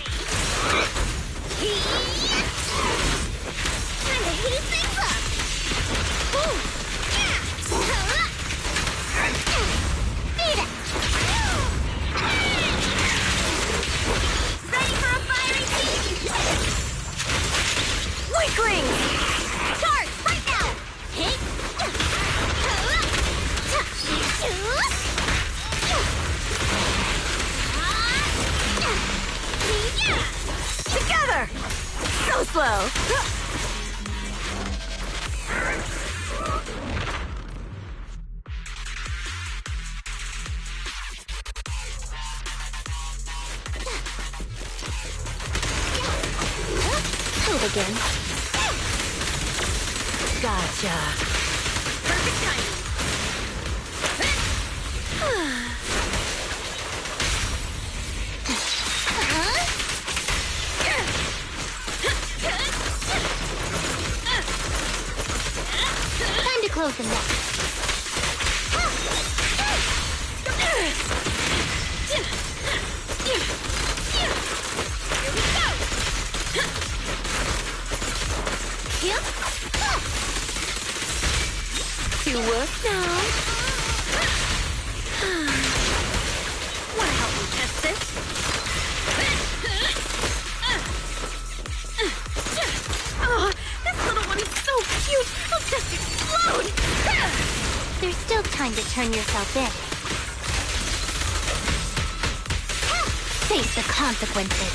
Time to heat things up! Beat it! Ready for a fiery beat? Weakling! Charge, right now! Together! So slow! Move again. Gotcha. Perfect timing. Time to close the net. Here we go. Yep. To work now. Wanna help me test this? Oh, this little one is so cute. I'll just explode. There's still time to turn yourself in. Face the consequences.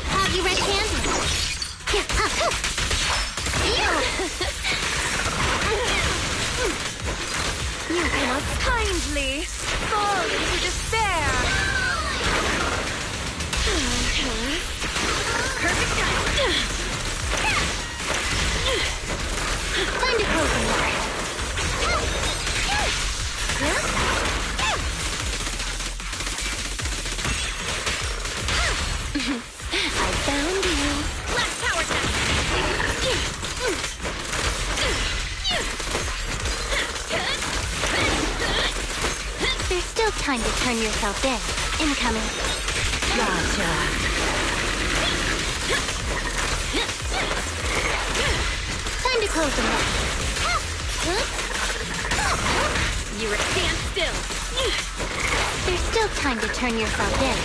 Have you red-handed? You cannot kindly fall into despair. Perfect time. Time to close the door. I found you. Last power tap. There's still time to turn yourself in. Incoming. Gotcha. Time to close the net. You're at standstill. There's still time to turn yourself in.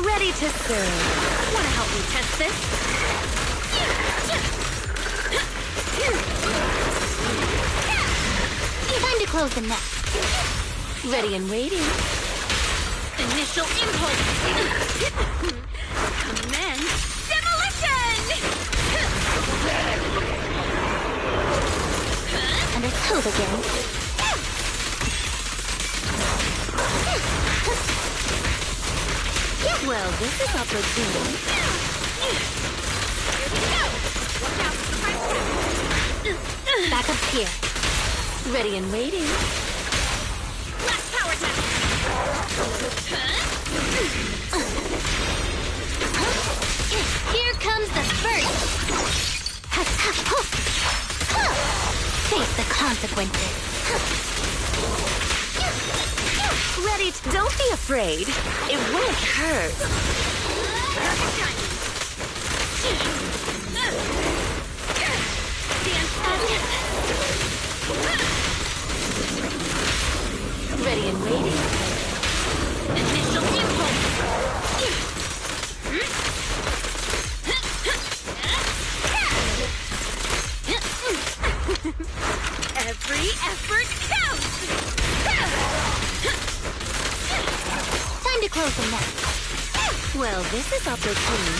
Ready to serve. Wanna help me test this? Time to close the net. Ready and waiting. Initial impulse. Commence demolition! Understood again. Well, this is opportune. Here we go. Watch out for the front. Back up here. Ready and waiting. Last power tap. Here comes the first. Face the consequences. Ready to... Don't be afraid. It won't hurt. Ready and waiting. Initial impulse. Every effort counts! Time to close the net. Well, this is opportune.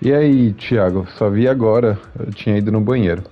E aí, Thiago? Só vi agora. Eu tinha ido no banheiro.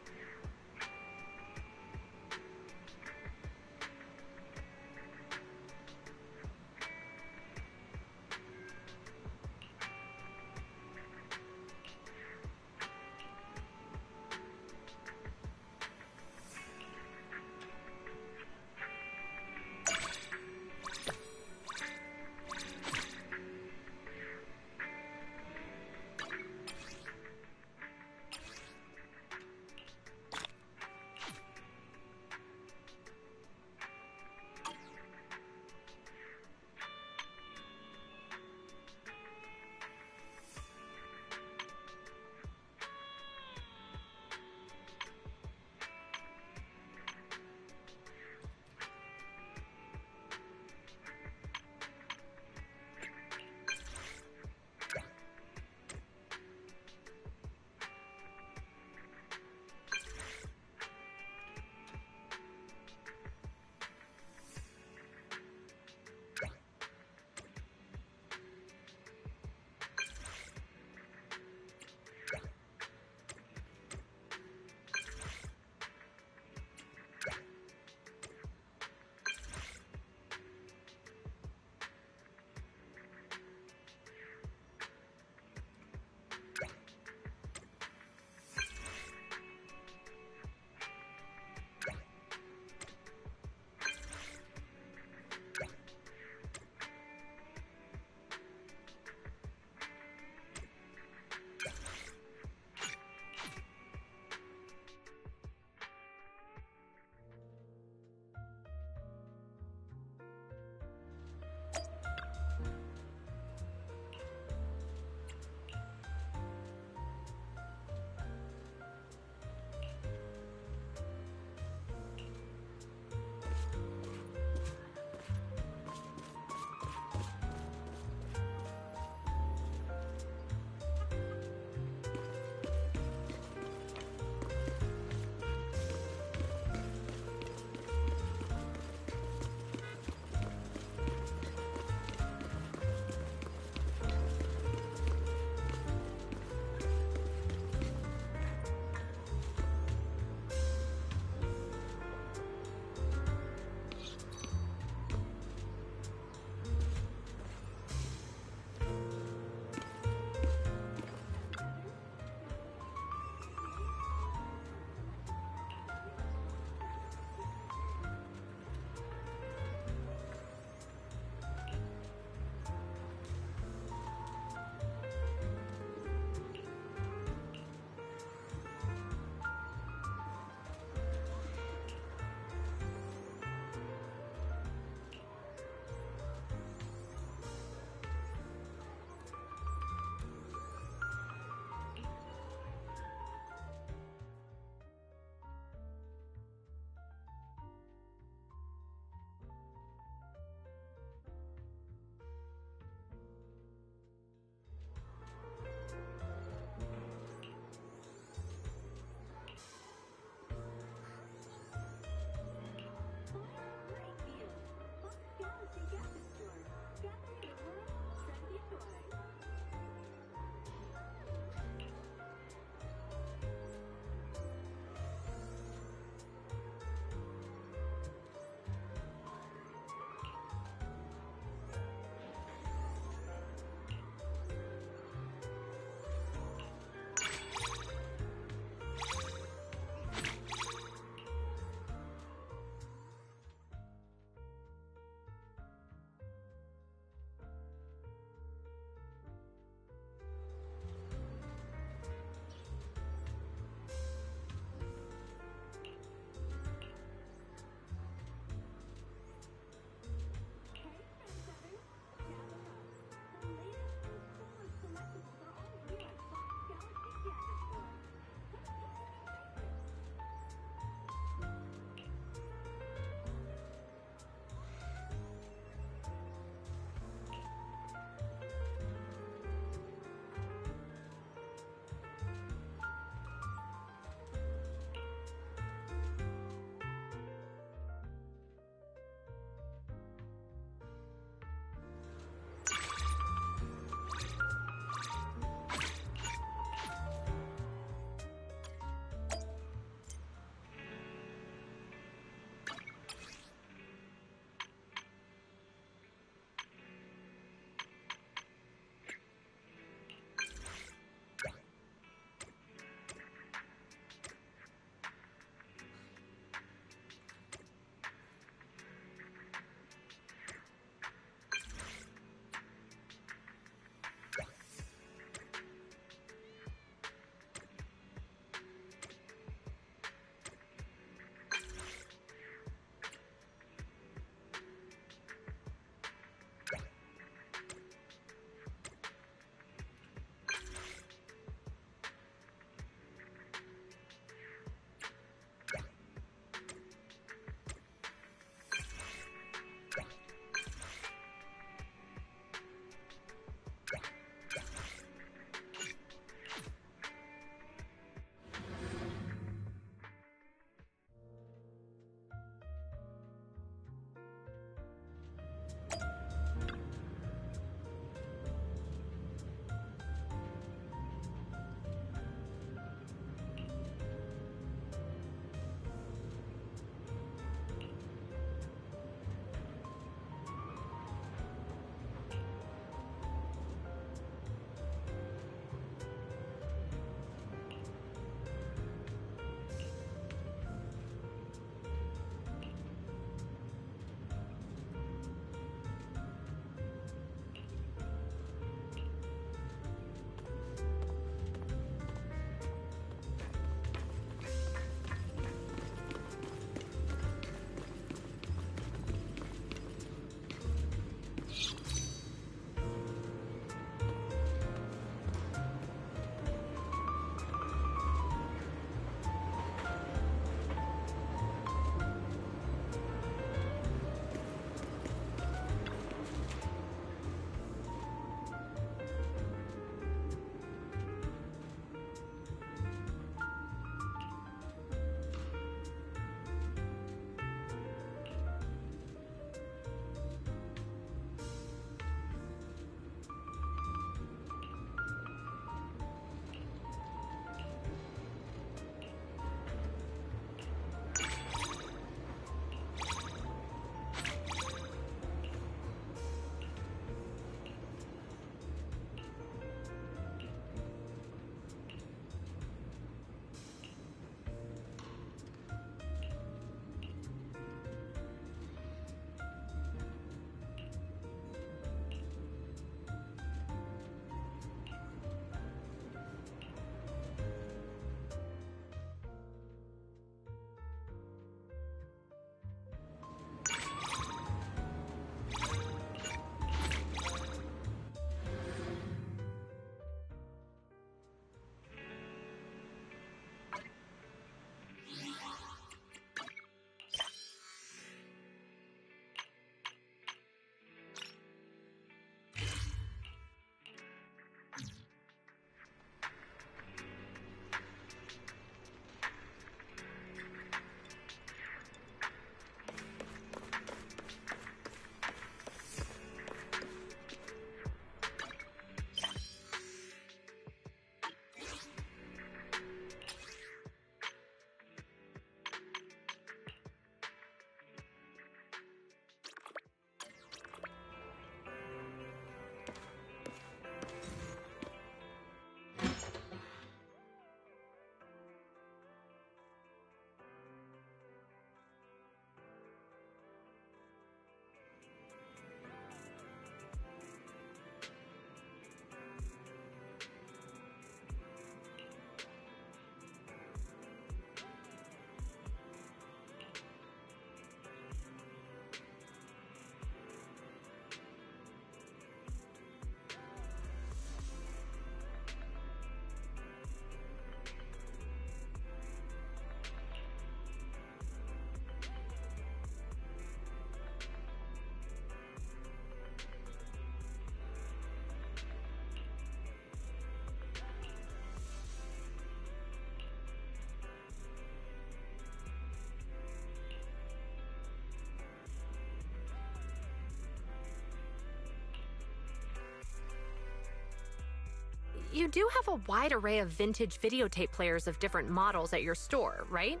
you do have a wide array of vintage videotape players of different models at your store, right?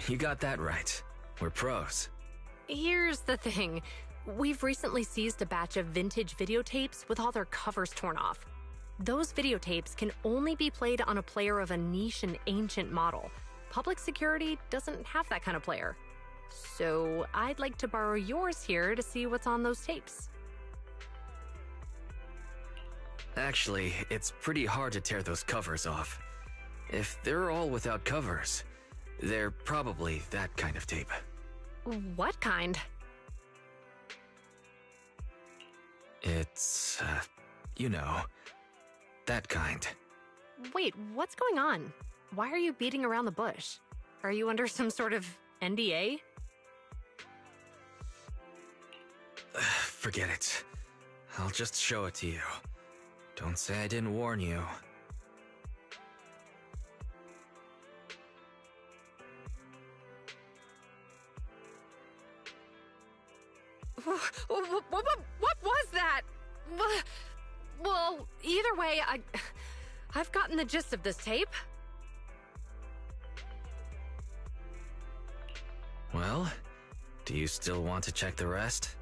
You got that right. We're pros. Here's the thing. We've recently seized a batch of vintage videotapes with all their covers torn off. Those videotapes can only be played on a player of a niche and ancient model. Public security doesn't have that kind of player. So I'd like to borrow yours here to see what's on those tapes. Actually, it's pretty hard to tear those covers off. If they're all without covers, they're probably that kind of tape. What kind? It's, you know, that kind. Wait, what's going on? Why are you beating around the bush? Are you under some sort of NDA? Forget it. I'll just show it to you. Don't say I didn't warn you. What was that? Well, either way, I've gotten the gist of this tape. Well, do you still want to check the rest?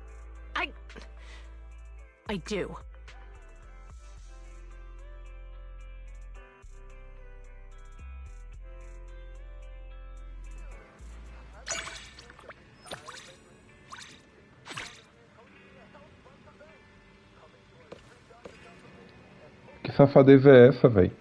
I do. Que safadeza é essa, véi?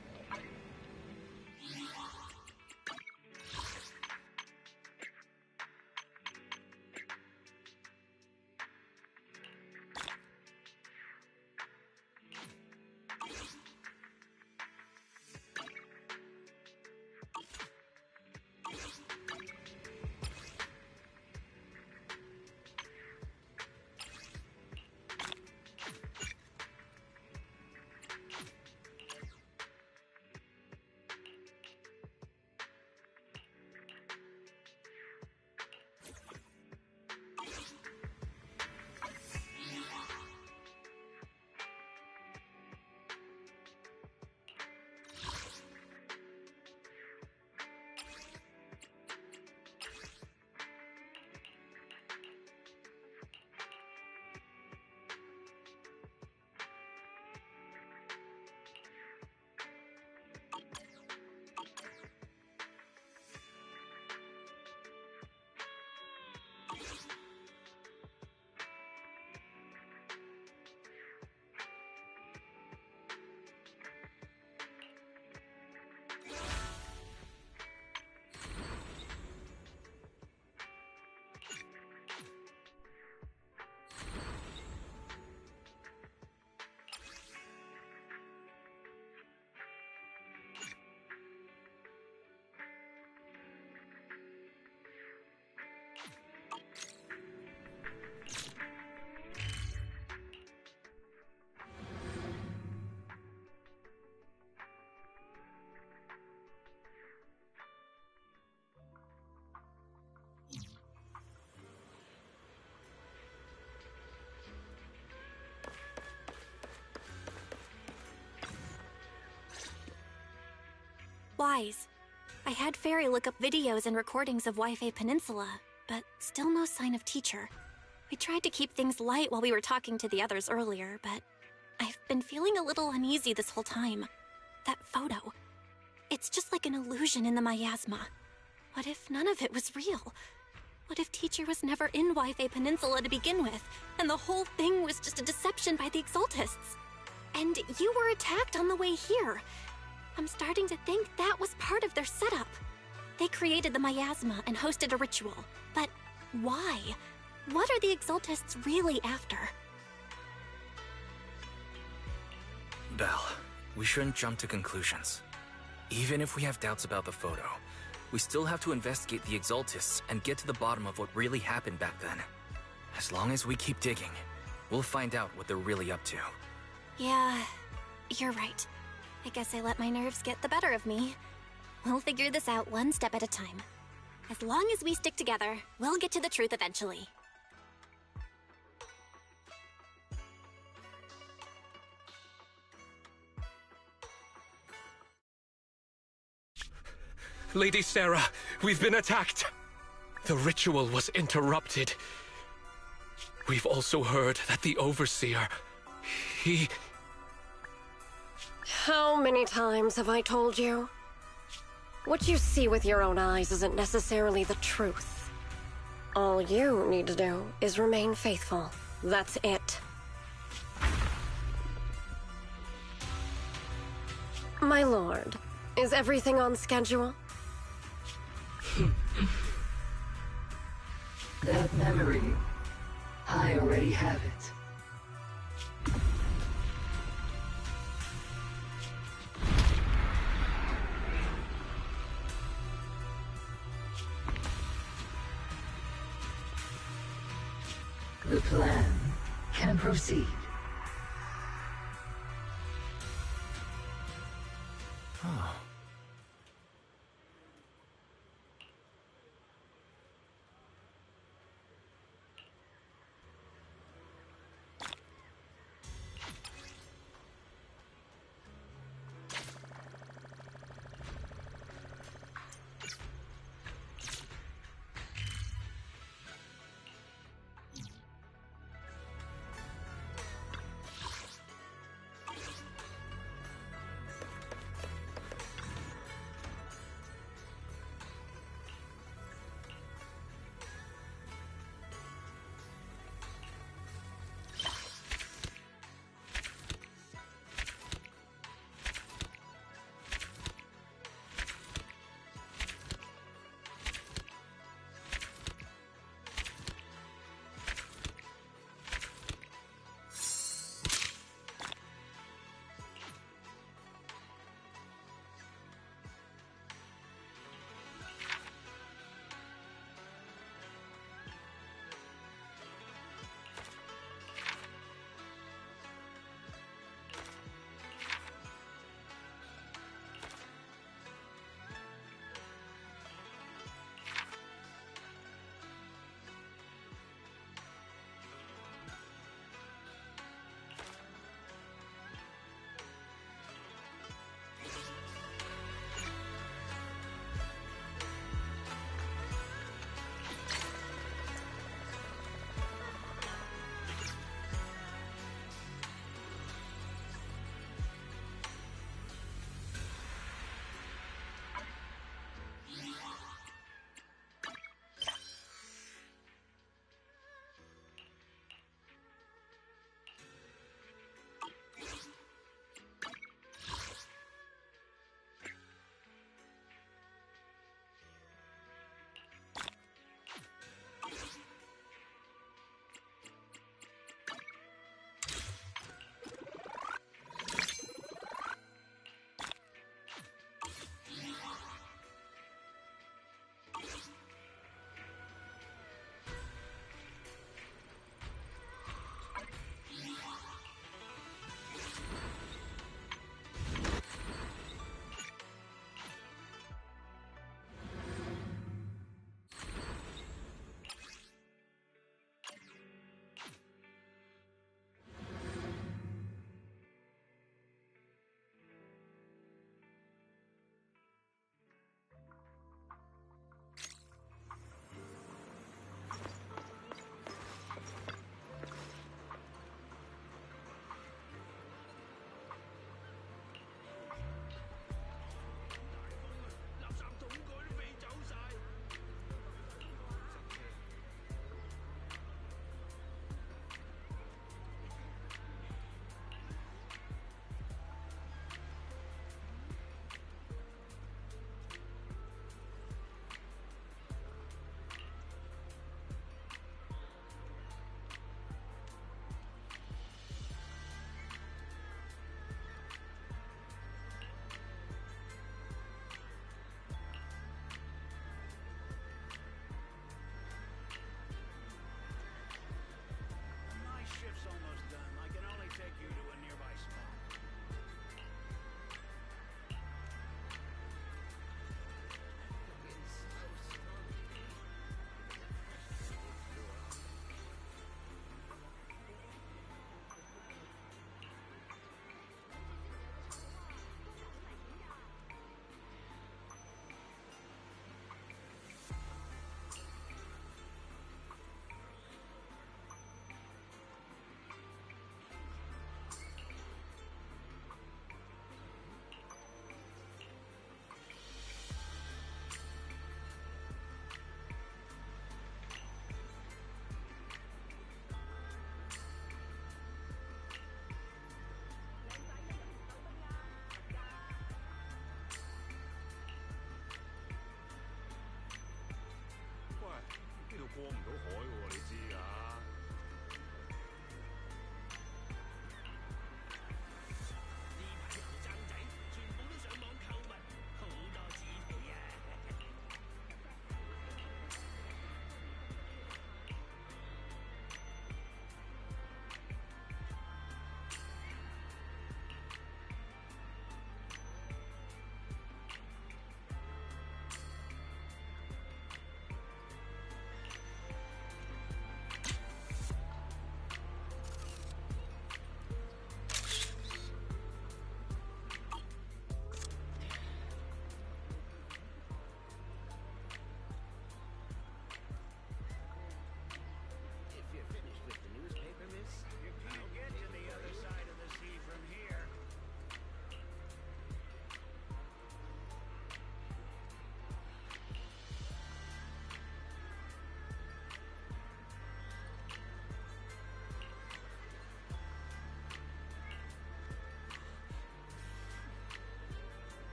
Wise. I had Fairy look up videos and recordings of Wi-Fi Peninsula, but still no sign of teacher. We tried to keep things light while we were talking to the others earlier, but I've been feeling a little uneasy this whole time. That photo. It's just like an illusion in the miasma. What if none of it was real? What if teacher was never in Wi-Fi Peninsula to begin with, and the whole thing was just a deception by the Exaltists? And you were attacked on the way here. I'm starting to think that was part of their setup. They created the miasma and hosted a ritual. But why? What are the Exaltists really after? Belle, we shouldn't jump to conclusions. Even if we have doubts about the photo, we still have to investigate the Exaltists and get to the bottom of what really happened back then. As long as we keep digging, we'll find out what they're really up to. Yeah, you're right. I guess I let my nerves get the better of me. We'll figure this out one step at a time. As long as we stick together, we'll get to the truth eventually. Lady Sarah, we've been attacked. The ritual was interrupted. We've also heard that the Overseer, he... How many times have I told you? What you see with your own eyes isn't necessarily the truth. All you need to do is remain faithful. That's it. My lord, is everything on schedule? That memory, I already have it. The plan can proceed. Oh.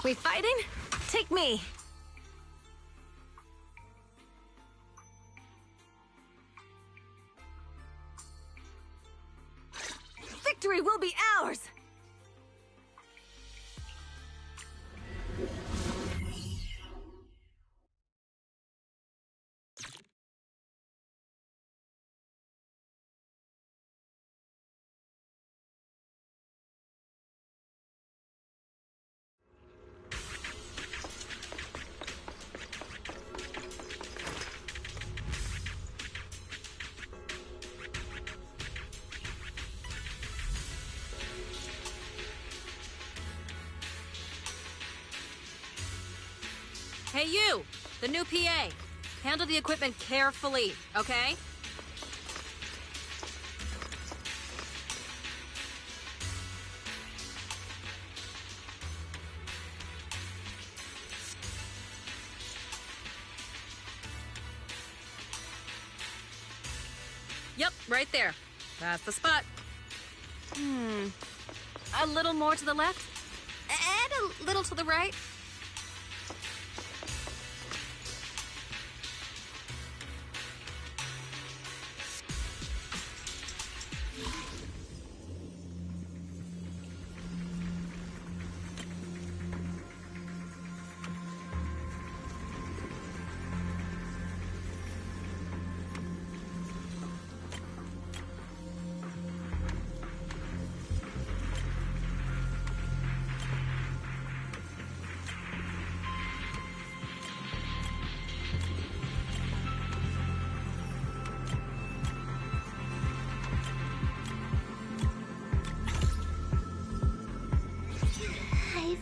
We fighting? Take me. Victory will be ours! Hey you, the new PA. Handle the equipment carefully, okay? Yep, right there. That's the spot. A little more to the left, and a little to the right.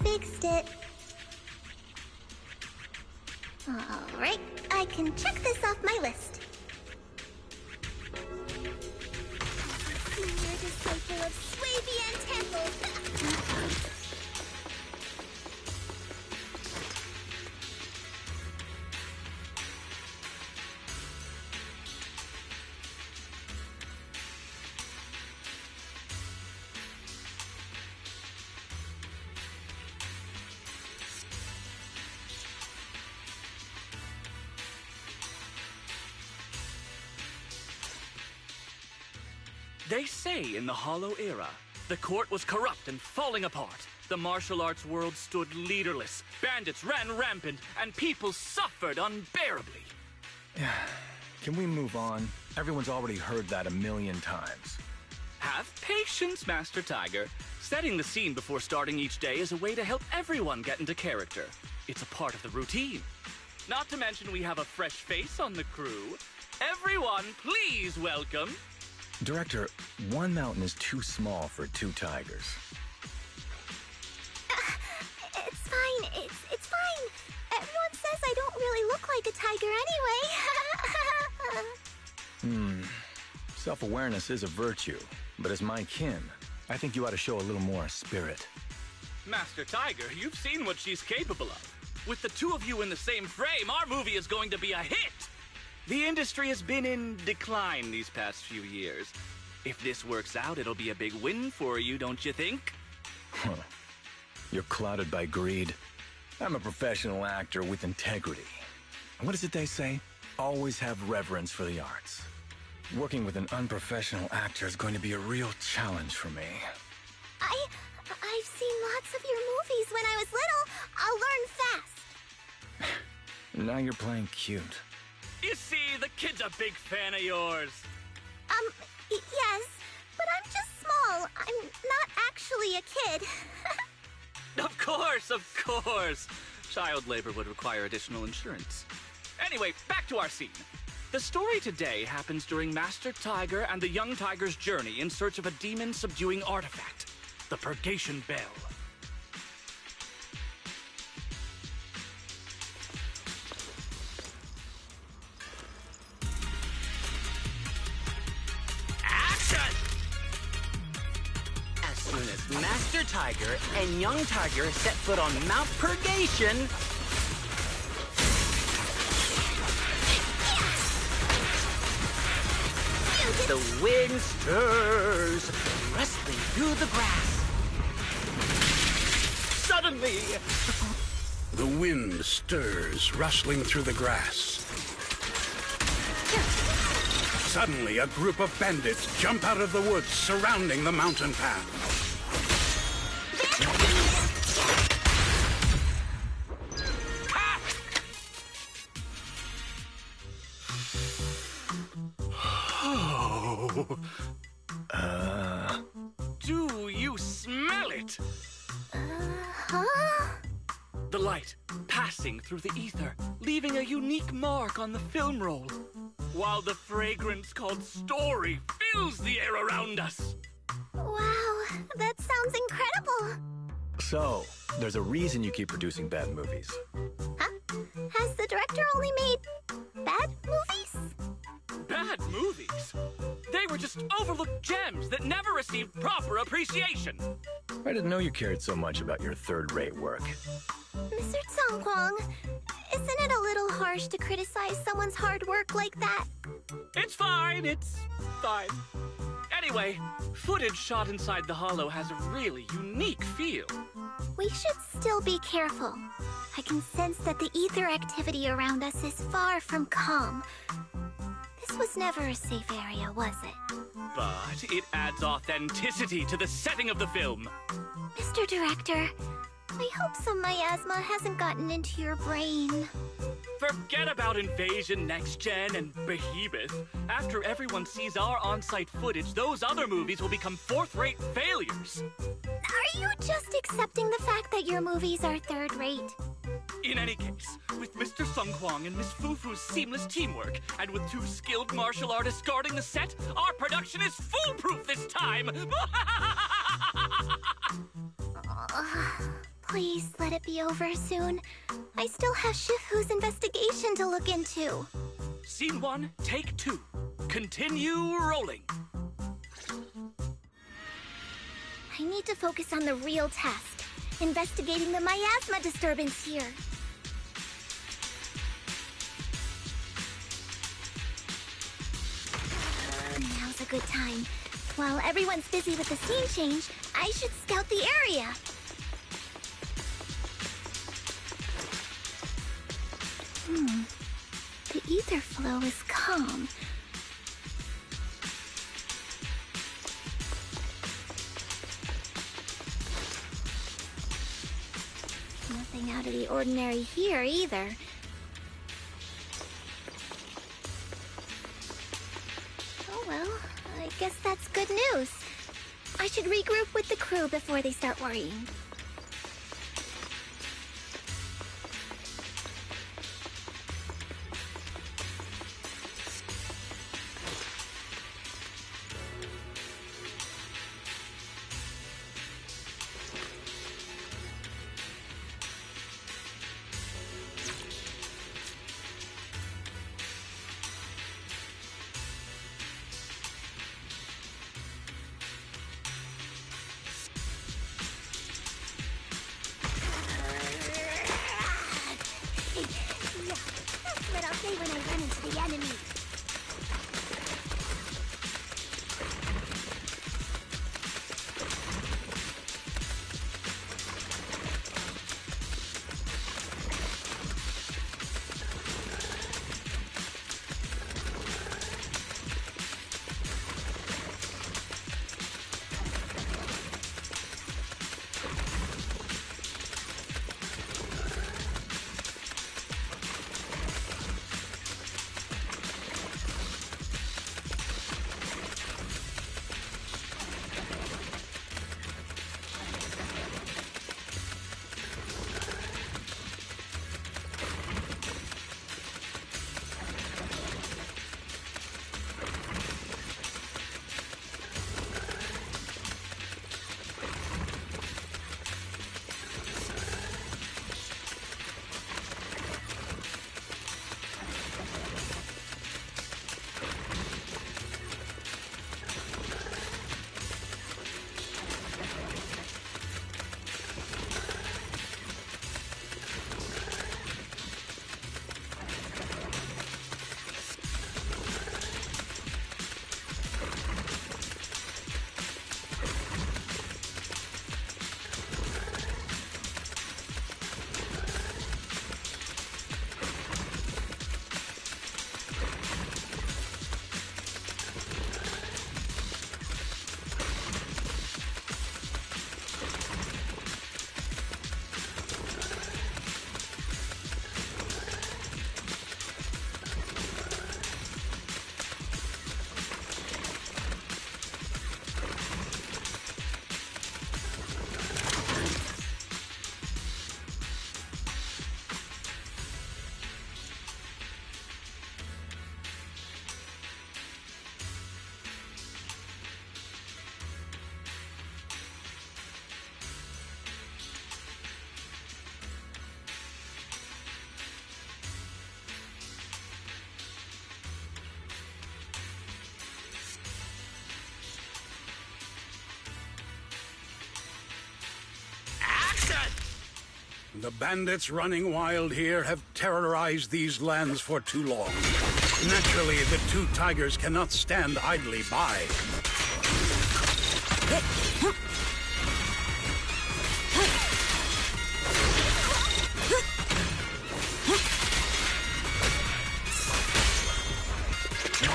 Fixed it. Alright, I can check this off my list. Senior disciple of Swabian Temple. They say in the Hollow Era, the court was corrupt and falling apart. The martial arts world stood leaderless. Bandits ran rampant, and people suffered unbearably. Can we move on? Everyone's already heard that a million times. Have patience, Master Tiger. Setting the scene before starting each day is a way to help everyone get into character. It's a part of the routine. Not to mention we have a fresh face on the crew. Everyone, please welcome... Director, one mountain is too small for two tigers. It's fine. It's fine. Everyone says I don't really look like a tiger anyway. Self-awareness is a virtue, but as my kin, I think you ought to show a little more spirit. Master Tiger, you've seen what she's capable of. With the two of you in the same frame, our movie is going to be a hit! The industry has been in decline these past few years. If this works out, it'll be a big win for you, don't you think? You're clouded by greed. I'm a professional actor with integrity. What is it they say? Always have reverence for the arts. Working with an unprofessional actor is going to be a real challenge for me. I've seen lots of your movies when I was little. I'll learn fast. Now you're playing cute. You see, the kid's a big fan of yours. Yes, but I'm just small. I'm not actually a kid. Of course. Child labor would require additional insurance. Anyway, back to our scene. The story today happens during Master Tiger and the young tiger's journey in search of a demon-subduing artifact, the Purgation Bell. As soon as Master Tiger and Young Tiger set foot on Mount Purgation, the wind stirs, rustling through the grass. Suddenly, before The wind stirs, rustling through the grass. Suddenly, a group of bandits jump out of the woods surrounding the mountain path. Do you smell it? Huh? The light passing through the ether, leaving a unique mark on the film roll, while the fragrance called story fills the air around us. Wow, that sounds incredible. So, there's a reason you keep producing bad movies. Huh? Has the director only made bad movies? Bad movies? They were just overlooked gems that never received proper appreciation. I didn't know you cared so much about your third-rate work. Mr. Tsongkwang, isn't it a little harsh to criticize someone's hard work like that? It's fine. Anyway, footage shot inside the hollow has a really unique feel. We should still be careful. I can sense that the ether activity around us is far from calm. This was never a safe area, was it? But it adds authenticity to the setting of the film. Mr. Director, I hope some miasma hasn't gotten into your brain. Forget about Invasion, Next Gen, and Behemoth. After everyone sees our on-site footage, those other movies will become fourth-rate failures. Are you just accepting the fact that your movies are third-rate? In any case, with Mr. Tsongkwang and Miss Fufu's seamless teamwork, and with 2 skilled martial artists guarding the set, our production is foolproof this time! Please let it be over soon. I still have Shifu's investigation to look into. Scene 1, take 2. Continue rolling. I need to focus on the real task, investigating the miasma disturbance here. Now's a good time. While everyone's busy with the scene change, I should scout the area. The ether flow is calm. Nothing out of the ordinary here, either. Oh well, I guess that's good news. I should regroup with the crew before they start worrying. The bandits running wild here have terrorized these lands for too long. Naturally, the two tigers cannot stand idly by.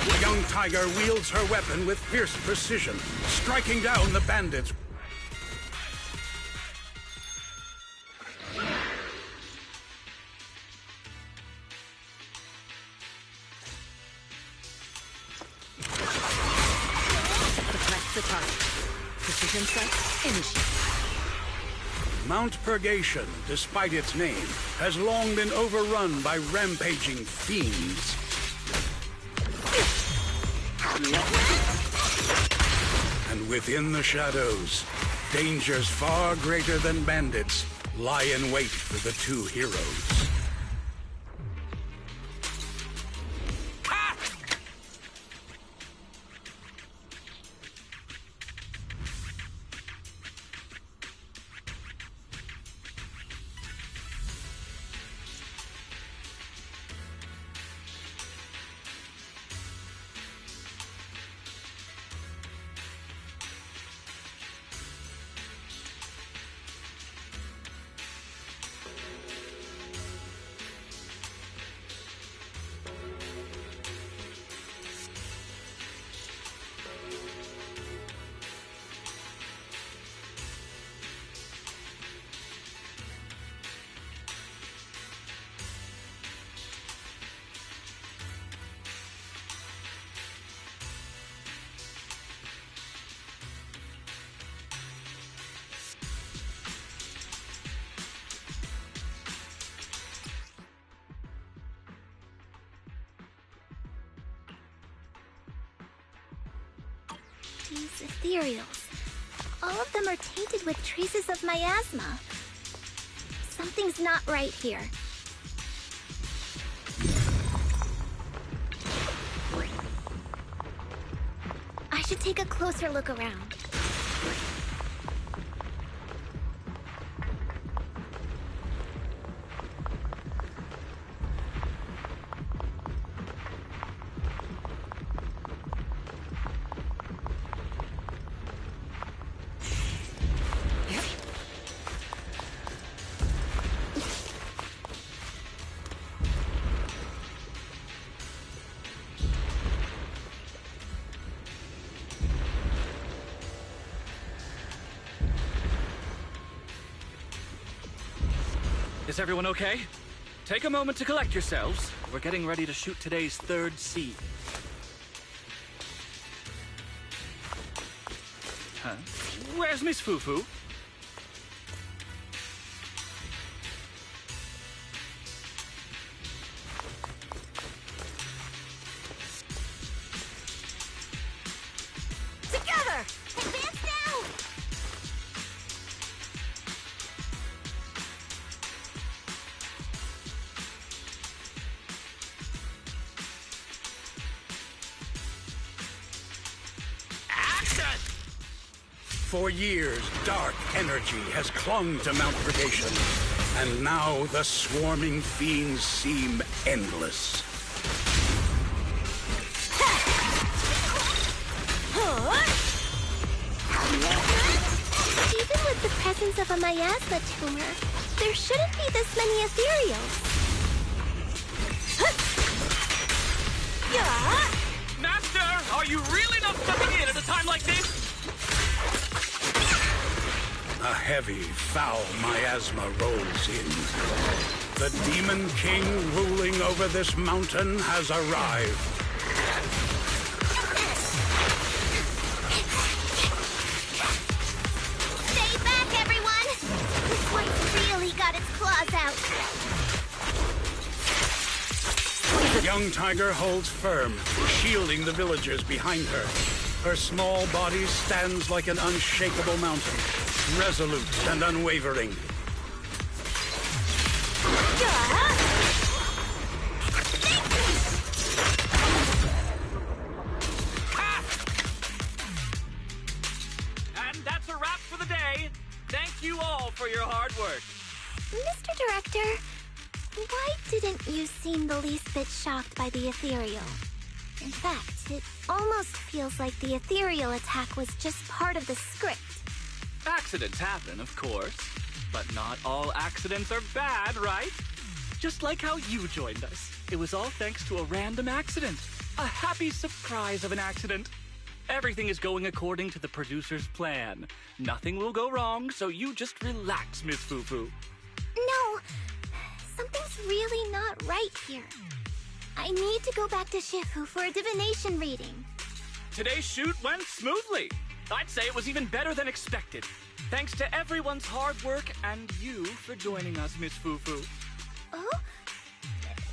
The young tiger wields her weapon with fierce precision, striking down the bandits. The target. Precision strike, initiate. Mount Purgation, despite its name, has long been overrun by rampaging fiends. And within the shadows, dangers far greater than bandits lie in wait for the two heroes. These ethereals. All of them are tainted with traces of miasma. Something's not right here. I should take a closer look around. Is everyone okay? Take a moment to collect yourselves. We're getting ready to shoot today's third scene. Huh? Where's Miss Fufu? Together! Advance now! For years, dark energy has clung to Mount Purgation, and now the swarming fiends seem endless. Even with the presence of a miasma tumor, there shouldn't be this many ethereals. Master, are you really not stepping in at a time like this? A heavy, foul miasma rolls in. The Demon King ruling over this mountain has arrived. Stay back, everyone! This one's really got its claws out. The young tiger holds firm, shielding the villagers behind her. Her small body stands like an unshakable mountain, resolute and unwavering. And that's a wrap for the day. Thank you all for your hard work. Mr. Director, why didn't you seem the least bit shocked by the ethereal? In fact, it almost feels like the ethereal attack was just part of the script. Accidents happen, of course. But not all accidents are bad, right? Just like how you joined us. It was all thanks to a random accident. A happy surprise of an accident. Everything is going according to the producer's plan. Nothing will go wrong, so you just relax, Miss Fufu. No, something's really not right here. I need to go back to Shifu for a divination reading. Today's shoot went smoothly. I'd say it was even better than expected. Thanks to everyone's hard work and you for joining us, Miss Fufu. Oh?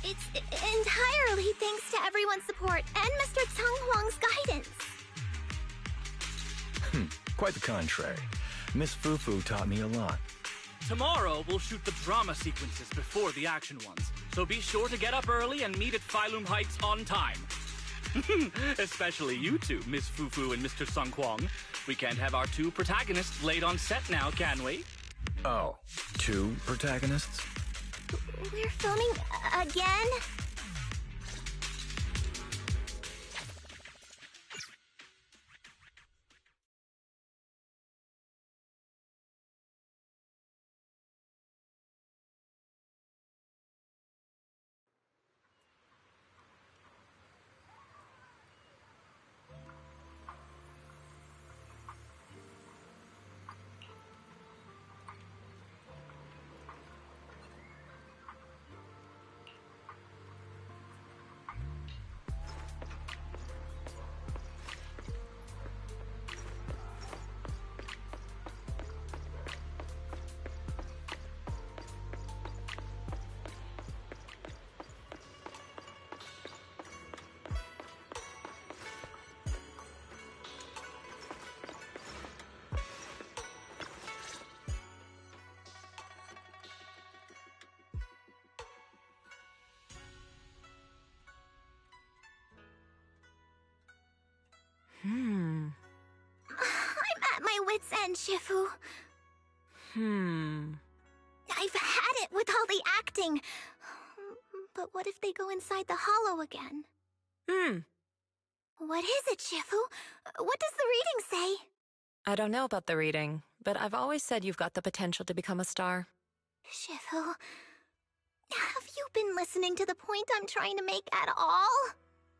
It's entirely thanks to everyone's support and Mr. Tseng Huang's guidance. Quite the contrary. Miss Fufu taught me a lot. Tomorrow, we'll shoot the drama sequences before the action ones, so be sure to get up early and meet at Phylum Heights on time. Especially you two, Miss Fufu and Mr. Tseng Huang. We can't have our two protagonists late on set now, can we? Oh, two protagonists? We're filming again? I'm at my wit's end, Shifu. I've had it with all the acting. But what if they go inside the hollow again? What is it, Shifu? What does the reading say? I don't know about the reading, but I've always said you've got the potential to become a star. Shifu, have you been listening to the point I'm trying to make at all?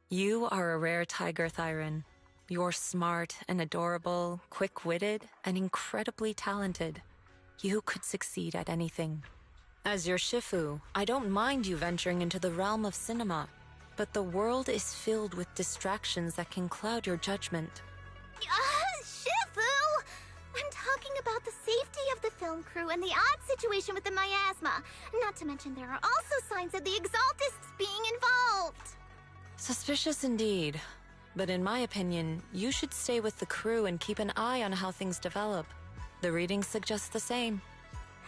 You are a rare tiger, Thyron. You're smart and adorable, quick-witted, and incredibly talented. You could succeed at anything. As your Shifu, I don't mind you venturing into the realm of cinema, but the world is filled with distractions that can cloud your judgment. Shifu! I'm talking about the safety of the film crew and the odd situation with the miasma. Not to mention there are also signs of the Exaltists being involved. Suspicious indeed. But in my opinion, you should stay with the crew and keep an eye on how things develop. The reading suggests the same.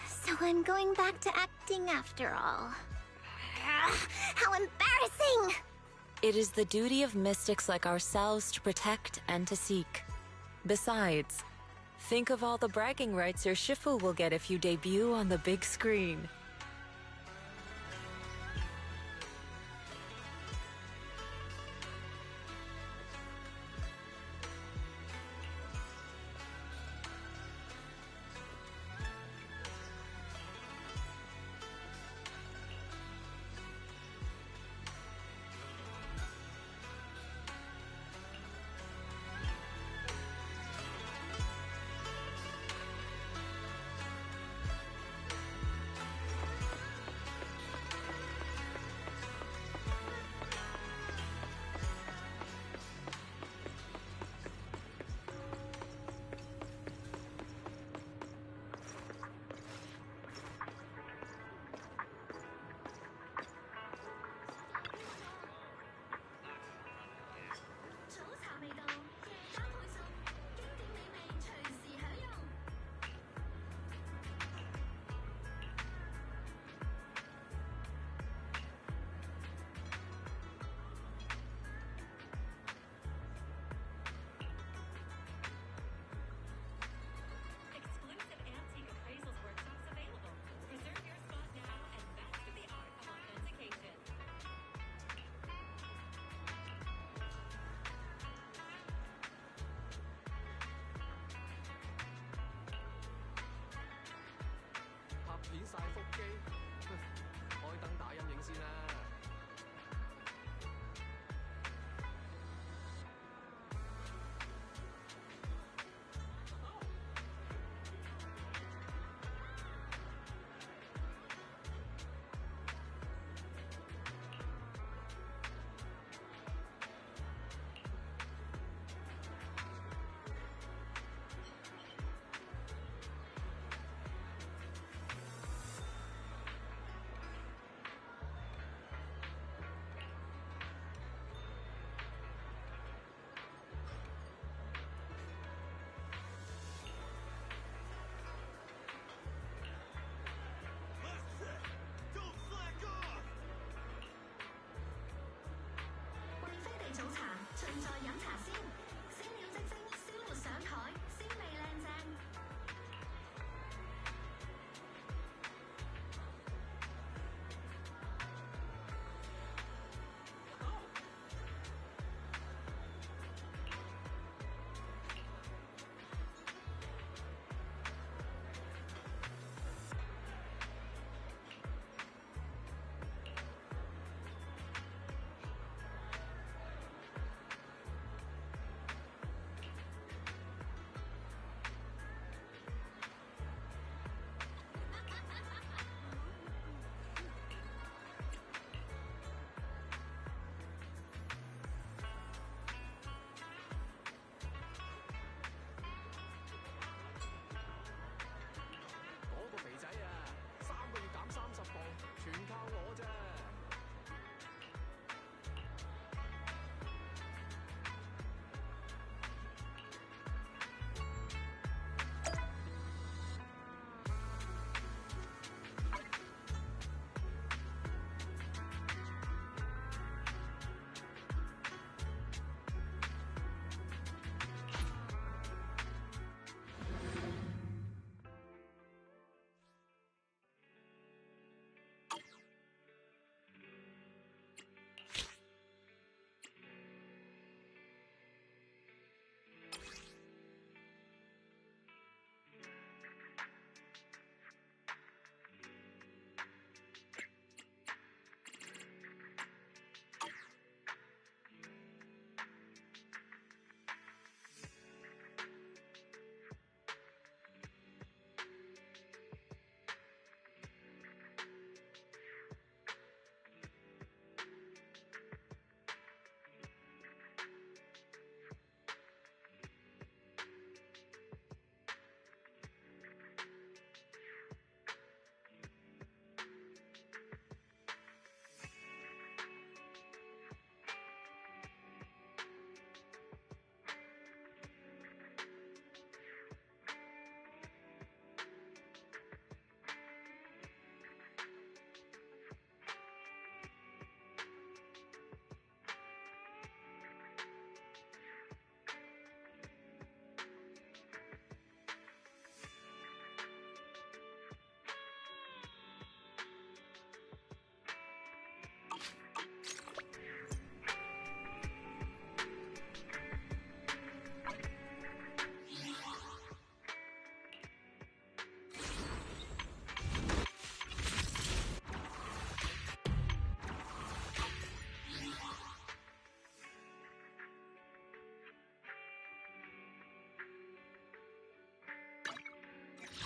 So I'm going back to acting after all. How embarrassing! It is the duty of mystics like ourselves to protect and to seek. Besides, think of all the bragging rights your Shifu will get if you debut on the big screen.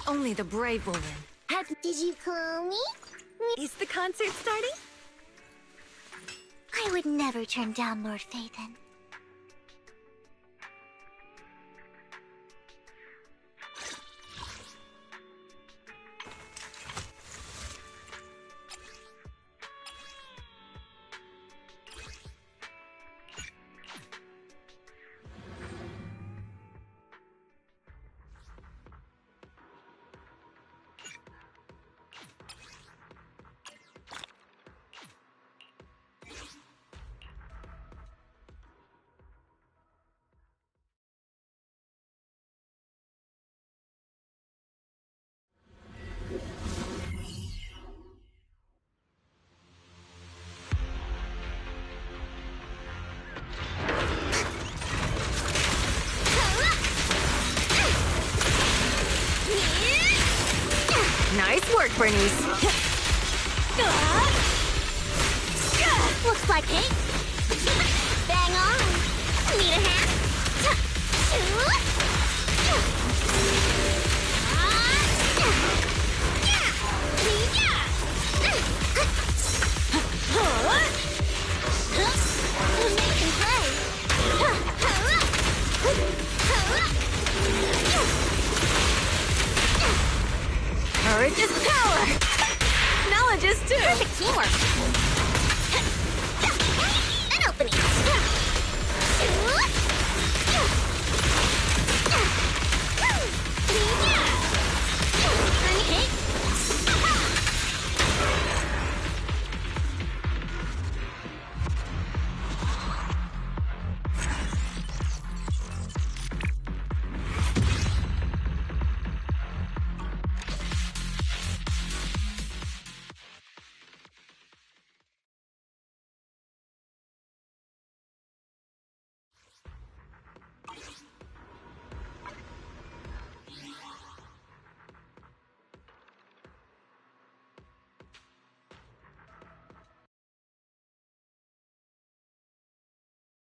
Only the brave will win. Did you call me? Is the concert starting? I would never turn down Lord Phaethon. Nice work, Bernice. Looks like hate